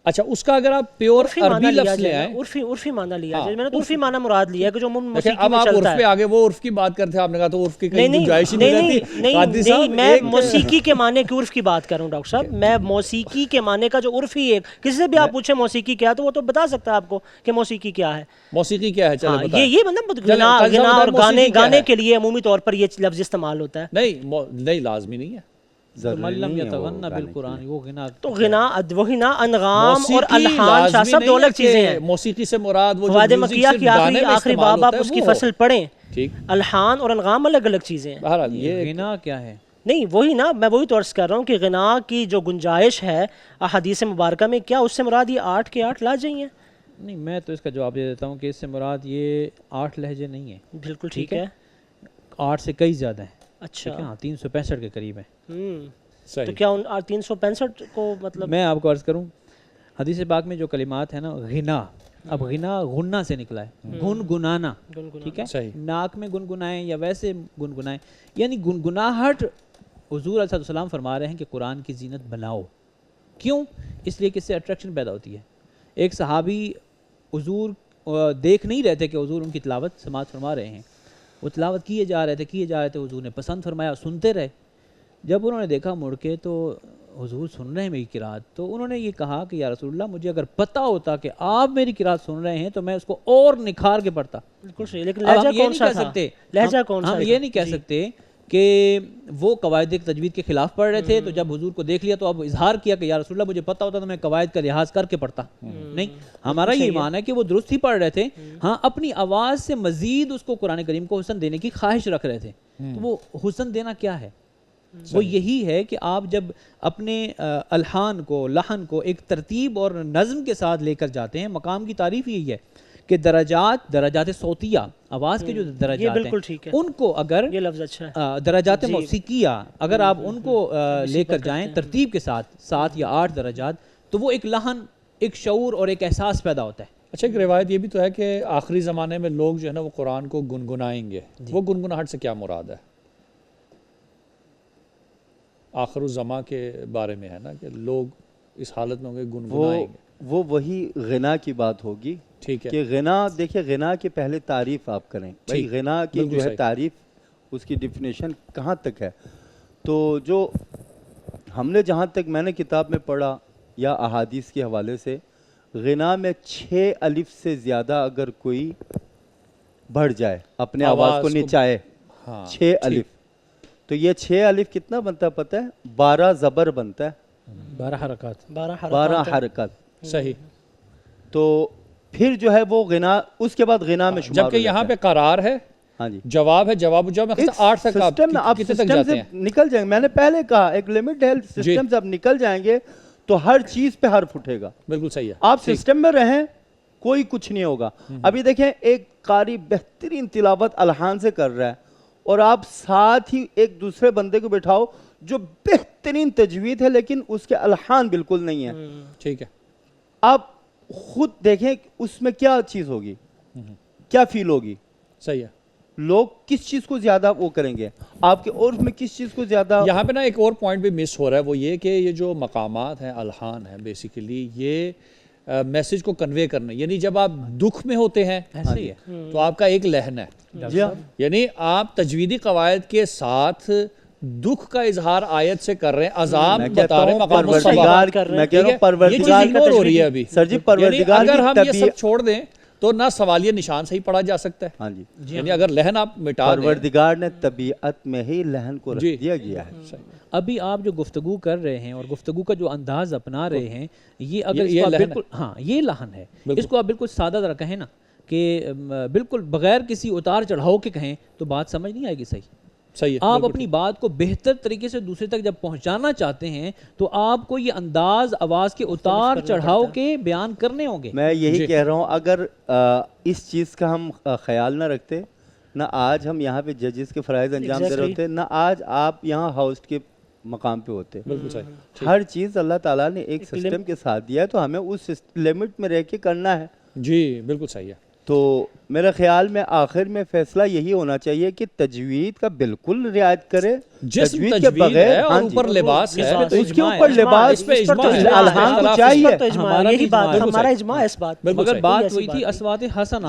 اچھا اس کا اگر آپ پیور عربی لفظ لے آئیں, عرفی معنی لیا جائے. میں نے تو عرفی معنی مراد لیا کہ جو موسیقی اب میں آپ چلتا عرف ہے. پہ آگے وہ عرف کی بات کرتے ہیں, آپ نے کہا تو عرف کی کہیں گنجائش ہی نہیں نہیں رہتی. نہیں میں موسیقی کے معنی کی عرف کی بات کر رہا ہوں ڈاکٹر صاحب. میں موسیقی کے معنی کا جو عرفی ہے, کسی سے بھی آپ پوچھیں موسیقی کیا تو وہ تو بتا سکتا ہے آپ کو کہ موسیقی کیا ہے. موسیقی کیا ہے چلے بتائیں. یہ مطلب غنا اور گانے کے لیے عمومی طور پر یہ لفظ استعمال ہوتا ہے. نہیں لازمی نہیں ہے. تو غنا وہی نا انغام اور الحان شاہ صاحب دو الگ چیزیں ہیں. موسیقی سے مراد وہ فوائد مکیہ کی آخری باب آپ اس کی فصل پڑھیں, الحان اور انغام الگ الگ چیزیں ہیں. بہرحال یہ غنا کیا ہے؟ نہیں وہی نا, میں وہی تو عرض کر رہا ہوں کہ غنا کی جو گنجائش ہے احادیث مبارکہ میں, کیا اس سے مراد یہ 8 کے 8 لا جائیں ہیں؟ نہیں, میں تو اس کا جواب دے دیتا ہوں کہ اس سے مراد یہ 8 لہجے نہیں ہیں. بالکل ٹھیک ہے, 8 سے کئی زیادہ ہیں. اچھا 365 کے قریب ہیں. تو کیا ان 365 کو مطلب میں آپ کو عرض کروں, حدیث پاک میں جو کلمات ہیں نا, غنا, اب غنا غنہ سے نکلا ہے, گنگنانا. ٹھیک ہے, ناک میں گنگنائیں یا ویسے گنگنائیں, یعنی گنگناہٹ. حضور علیہ السلام فرما رہے ہیں کہ قرآن کی زینت بناؤ. کیوں؟ اس لیے کہ اس سے اٹریکشن پیدا ہوتی ہے. ایک صحابی حضور دیکھ نہیں رہتے کہ حضور ان کی تلاوت سماعت فرما رہے ہیں, وہ تلاوت کیے جا رہے تھے, حضور نے پسند فرمایا, سنتے رہے. جب انہوں نے دیکھا مڑ کے تو حضور سن رہے ہیں میری قرات, تو انہوں نے یہ کہا کہ یا رسول اللہ, مجھے اگر پتہ ہوتا کہ آپ میری قرات سن رہے ہیں تو میں اس کو اور نکھار کے پڑھتا. بالکل صحیح, لیکن لہجہ کون سا تھا؟ لہجہ کون سا؟ ہم یہ نہیں کہہ سکتے کہ وہ قواعد تجوید کے خلاف پڑھ رہے تھے, تو جب حضور کو دیکھ لیا تو اب اظہار کیا کہ یا رسول اللہ مجھے پتہ ہوتا تو میں قواعد کا لحاظ کر کے پڑھتا. نہیں, ہمارا یہ ایمان ہے کہ وہ درست ہی پڑھ رہے تھے, ہاں اپنی آواز سے مزید اس کو قرآن کریم کو حسن دینے کی خواہش رکھ رہے تھے. تو وہ حسن دینا کیا ہے؟ وہ یہی ہے کہ آپ جب اپنے الحان کو, لحن کو ایک ترتیب اور نظم کے ساتھ لے کر جاتے ہیں. مقام کی تعریف یہی ہے کہ درجات صوتیہ, آواز کے جو درجات ہیں, ان کو اگر یہ لفظ اچھا ہے, درجات موسیقیہ اگر آپ ان کو لے کر جائیں ترتیب کے ساتھ 7 یا 8 درجات, تو وہ ایک لحن, ایک شعور اور ایک احساس پیدا ہوتا ہے. اچھا ایک روایت یہ بھی تو ہے کہ آخری زمانے میں لوگ جو ہے نا وہ قرآن کو گنگنائیں گے. وہ گنگناہٹ سے کیا مراد ہے؟ آخر الزماں کے بارے میں ہے نا کہ لوگ اس حالت میں ہوں گے گنگنائیں گے. وہ وہی غنا کی بات ہوگی. ٹھیک ہے, کہ غنا, دیکھیں غنا کے پہلے تعریف آپ کریں بھائی, غنا کی جو ہے تعریف, اس کی ڈیفینیشن کہاں تک ہے. تو جو ہم نے جہاں تک میں نے کتاب میں پڑھا یا احادیث کے حوالے سے, غنا میں 6 الف سے زیادہ اگر کوئی بڑھ جائے, اپنے آواز کو نچائے, 6 الف, تو یہ 6 الف کتنا بنتا ہے پتہ ہے؟ 12 زبر بنتا ہے, 12 حرکات. صحیح. تو پھر جو ہے وہ غنا, اس کے بعد غنا میں شمار, جبکہ یہاں پہ قرار ہے, ہاں جی جواب ہے, جواب میں 8 تک آپ کتنے تک جاتے ہیں؟ نکل جائیں گے. میں نے پہلے کہا ایک لمٹ ہے, سسٹم سے آپ نکل جائیں گے تو ہر چیز پہ حرف اٹھے گا. بالکل صحیح ہے, آپ سسٹم میں رہیں کوئی کچھ نہیں ہوگا. ابھی دیکھیں ایک قاری بہترین تلاوت الحان سے کر رہا ہے, اور آپ ساتھ ہی ایک دوسرے بندے کو بٹھاؤ جو بہترین تجوید ہے لیکن اس کے الحان بالکل نہیں ہے. ٹھیک ہے, آپ خود دیکھیں اس میں کیا چیز ہوگی, کیا فیل ہوگی. صحیح ہے. لوگ کس چیز کو زیادہ وہ کریں گے, آپ کے عرف میں کس چیز کو زیادہ. یہاں پہ نا ایک اور پوائنٹ بھی مس ہو رہا ہے, وہ یہ کہ یہ جو مقامات ہیں, الحان ہیں, بیسیکلی یہ میسج کو کنوے کرنا, یعنی جب آپ دکھ میں ہوتے ہیں تو آپ کا ایک لہن ہے, یعنی آپ تجویدی قواعد کے ساتھ دکھ کا اظہار آیت سے کر رہے ہیں, عذاب بتا رہے ہیں, مقام پروردگار کر رہے ہیں, یہ چیز اگنور ہو رہی ہے ابھی. سر جی پروردگار اگر ہم یہ سب چھوڑ دیں تو نہ سوالیہ نشان سے ہی پڑھا جا سکتا ہے. ہاں جی, یعنی اگر لہن آپ مٹا دیں, پروردگار نے طبیعت میں ہی لہن کو رکھ دیا گیا ہے. ابھی آپ جو گفتگو کر رہے ہیں اور گفتگو کا جو انداز اپنا رہے ہیں, یہ اگر اس کو بالکل, ہاں یہ لحن ہے, اس کو آپ بالکل سادہ ذرا کہیں نا, کہ بالکل بغیر کسی اتار چڑھاؤ کے کہیں تو بات سمجھ نہیں آئے گی صحیح ہے. آپ اپنی بات کو بہتر طریقے سے دوسرے تک جب پہنچانا چاہتے ہیں تو آپ کو یہ انداز آواز کے اتار چڑھاؤ کے بیان کرنے ہوں گے. میں یہی کہہ رہا ہوں اگر اس چیز کا ہم خیال نہ رکھتے نہ آج ہم یہاں پہ ججز کے فرائض انجام دے رہے ہوتے, نہ آج آپ یہاں ہوسٹ کے مقام پہ ہوتے. ہر چیز اللہ تعالیٰ نے ایک سسٹم کے ساتھ دیا ہے تو ہمیں اس لمٹ میں رہ کے کرنا ہے. جی بالکل صحیح ہے. تو میرے خیال میں آخر میں فیصلہ یہی ہونا چاہیے کہ تجوید کا بالکل رعایت کرے. جسم تجوید ہے اور اوپر لباس ہے, اس کے اوپر لباس الہام تو چاہیے. یہی بات ہمارا اجماع ہے اس بات. مگر بات وہی تھی اصوات حسنہ,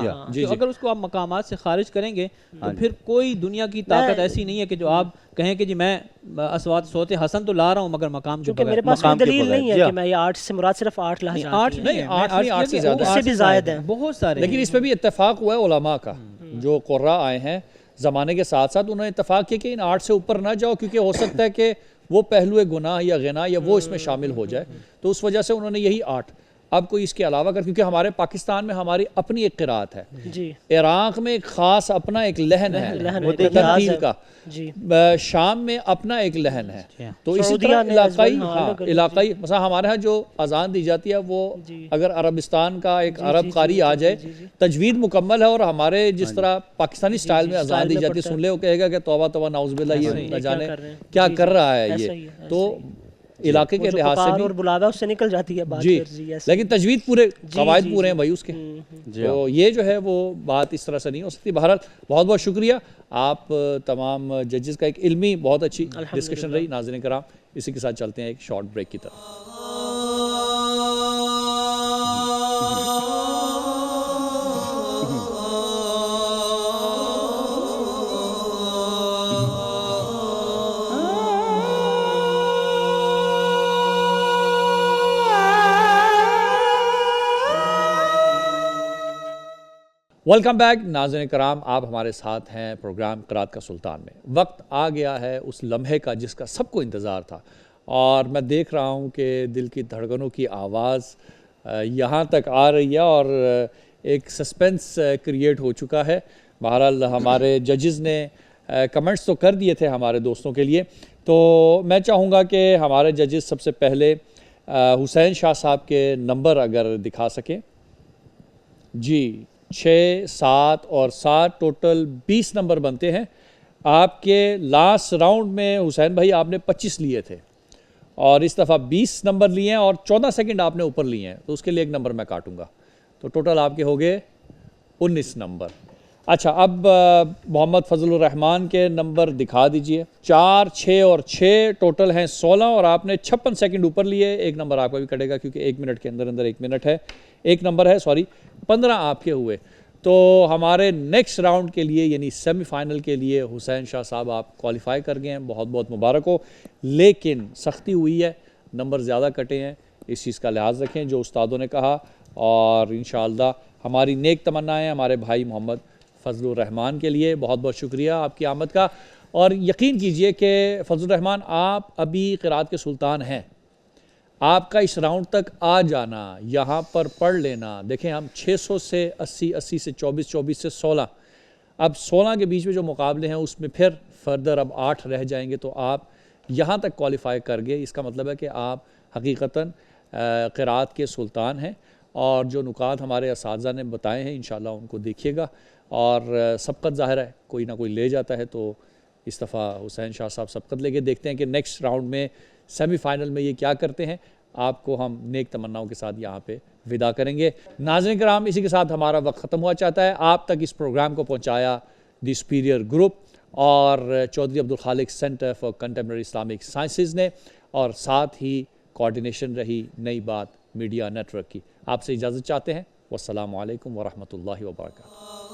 اگر اس کو آپ مقامات سے خارج کریں گے تو پھر کوئی دنیا کی طاقت ایسی نہیں ہے کہ جو آپ کہیں کہ جی میں اصوات صوت حسن تو لا رہا ہوں مگر مقام کے بغیر. میرے پاس کوئی دلیل نہیں ہے کہ میں یہ 8 سے مراد صرف 8 لہجات نہیں, 8 سے زیادہ, اس سے بھی زائد ہیں بہت سارے. لیکن اس پہ بھی اتفاق ہوا ہے علماء کا, جو قراء آئے ہیں زمانے کے ساتھ ساتھ انہوں نے اتفاق کیا کہ ان 8 سے اوپر نہ جاؤ, کیونکہ ہو سکتا ہے کہ وہ پہلو گناہ یا غنا یا وہ اس میں شامل ہو جائے, تو اس وجہ سے انہوں نے یہی 8. اب کوئی اس کے علاوہ کر, کیونکہ ہمارے پاکستان میں ہماری اپنی ایک قرات ہے, عراق میں ایک خاص اپنا ایک لہن ہے ترتیل کا, شام میں اپنا ایک لہن ہے, تو اسی طرح علاقائی مثلا ہمارے ہاں جو اذان دی جاتی ہے وہ اگر عربستان کا ایک عرب قاری آ جائے, تجوید مکمل ہے, اور ہمارے جس طرح پاکستانی سٹائل میں اذان دی جاتی ہے, سن لے وہ کہے گا کہ توبہ توبہ نعوذ باللہ, یہ نہ جانے کیا کر رہا ہے یہ, تو علاقے کے لحاظ سے بھی بلاوا اس سے نکل جاتی ہے بات. جی لیکن تجوید پورے قواعد پورے ہیں بھائی اس کے, تو یہ جو ہے وہ بات اس طرح سے نہیں ہو سکتی. بہرحال بہت بہت شکریہ آپ تمام ججز کا, ایک علمی بہت اچھی ڈسکشن رہی. ناظرین کرام اسی کے ساتھ چلتے ہیں ایک شارٹ بریک کی طرف. ویلکم بیک ناظرین کرام, آپ ہمارے ساتھ ہیں پروگرام قرات کا سلطان میں. وقت آ گیا ہے اس لمحے کا جس کا سب کو انتظار تھا, اور میں دیکھ رہا ہوں کہ دل کی دھڑکنوں کی آواز یہاں تک آ رہی ہے اور ایک سسپینس کریٹ ہو چکا ہے. بہرحال ہمارے ججز نے کمنٹس تو کر دیے تھے ہمارے دوستوں کے لیے, تو میں چاہوں گا کہ ہمارے ججز سب سے پہلے حسین شاہ صاحب کے نمبر اگر دکھا سکیں. جی 6, 7 اور 7 ٹوٹل 20 نمبر بنتے ہیں. آپ کے لاسٹ راؤنڈ میں حسین بھائی آپ نے 25 لیے تھے, اور اس دفعہ 20 نمبر لیے ہیں اور 14 سیکنڈ آپ نے اوپر لیے ہیں, تو اس کے لیے ایک نمبر میں کاٹوں گا, تو ٹوٹل آپ کے ہو گئے 19 نمبر. اچھا اب محمد فضل الرحمان کے نمبر دکھا دیجئے. 4, 6 اور 6 ٹوٹل ہیں 16, اور آپ نے 56 سیکنڈ اوپر لیے. ایک نمبر آپ کا بھی کٹے گا کیونکہ 1 منٹ کے اندر 1 منٹ ہے, 1 نمبر ہے, سوری 15 آپ کے ہوئے. تو ہمارے نیکسٹ راؤنڈ کے لیے یعنی سیمی فائنل کے لیے حسین شاہ صاحب آپ کوالیفائی کر گئے ہیں, بہت بہت مبارک ہو. لیکن سختی ہوئی ہے, نمبر زیادہ کٹے ہیں, اس چیز کا لحاظ رکھیں جو استادوں نے کہا, اور انشاءاللہ ہماری نیک تمنائیں ہمارے بھائی محمد فضل الرحمان کے لیے. بہت بہت شکریہ آپ کی آمد کا, اور یقین کیجئے کہ فضل الرحمان آپ ابھی قرات کے سلطان ہیں. آپ کا اس راؤنڈ تک آ جانا, یہاں پر پڑھ لینا, دیکھیں ہم 600 سے 80, 80 سے 24, 24 سے 16, اب 16 کے بیچ میں جو مقابلے ہیں اس میں پھر فردر اب 8 رہ جائیں گے, تو آپ یہاں تک کوالیفائی کر گئے. اس کا مطلب ہے کہ آپ حقیقتاً قرات کے سلطان ہیں, اور جو نکات ہمارے اساتذہ نے بتائے ہیں انشاءاللہ ان کو دیکھیے گا, اور سبقت ظاہر ہے کوئی نہ کوئی لے جاتا ہے. تو اس دفعہ حسین شاہ صاحب سبقت لے کے دیکھتے ہیں کہ نیکسٹ راؤنڈ میں سیمی فائنل میں یہ کیا کرتے ہیں. آپ کو ہم نیک تمناؤں کے ساتھ یہاں پہ ودا کریں گے. ناظرین کرام اسی کے ساتھ ہمارا وقت ختم ہوا چاہتا ہے. آپ تک اس پروگرام کو پہنچایا دی سپیریئر گروپ اور Chaudhry Abdul Khaliq centre for contemporary Islamic sciences نے, اور ساتھ ہی کوارڈینیشن رہی نئی بات میڈیا نیٹ ورک کی. آپ سے اجازت چاہتے ہیں. والسلام علیکم ورحمۃ اللہ وبرکاتہ.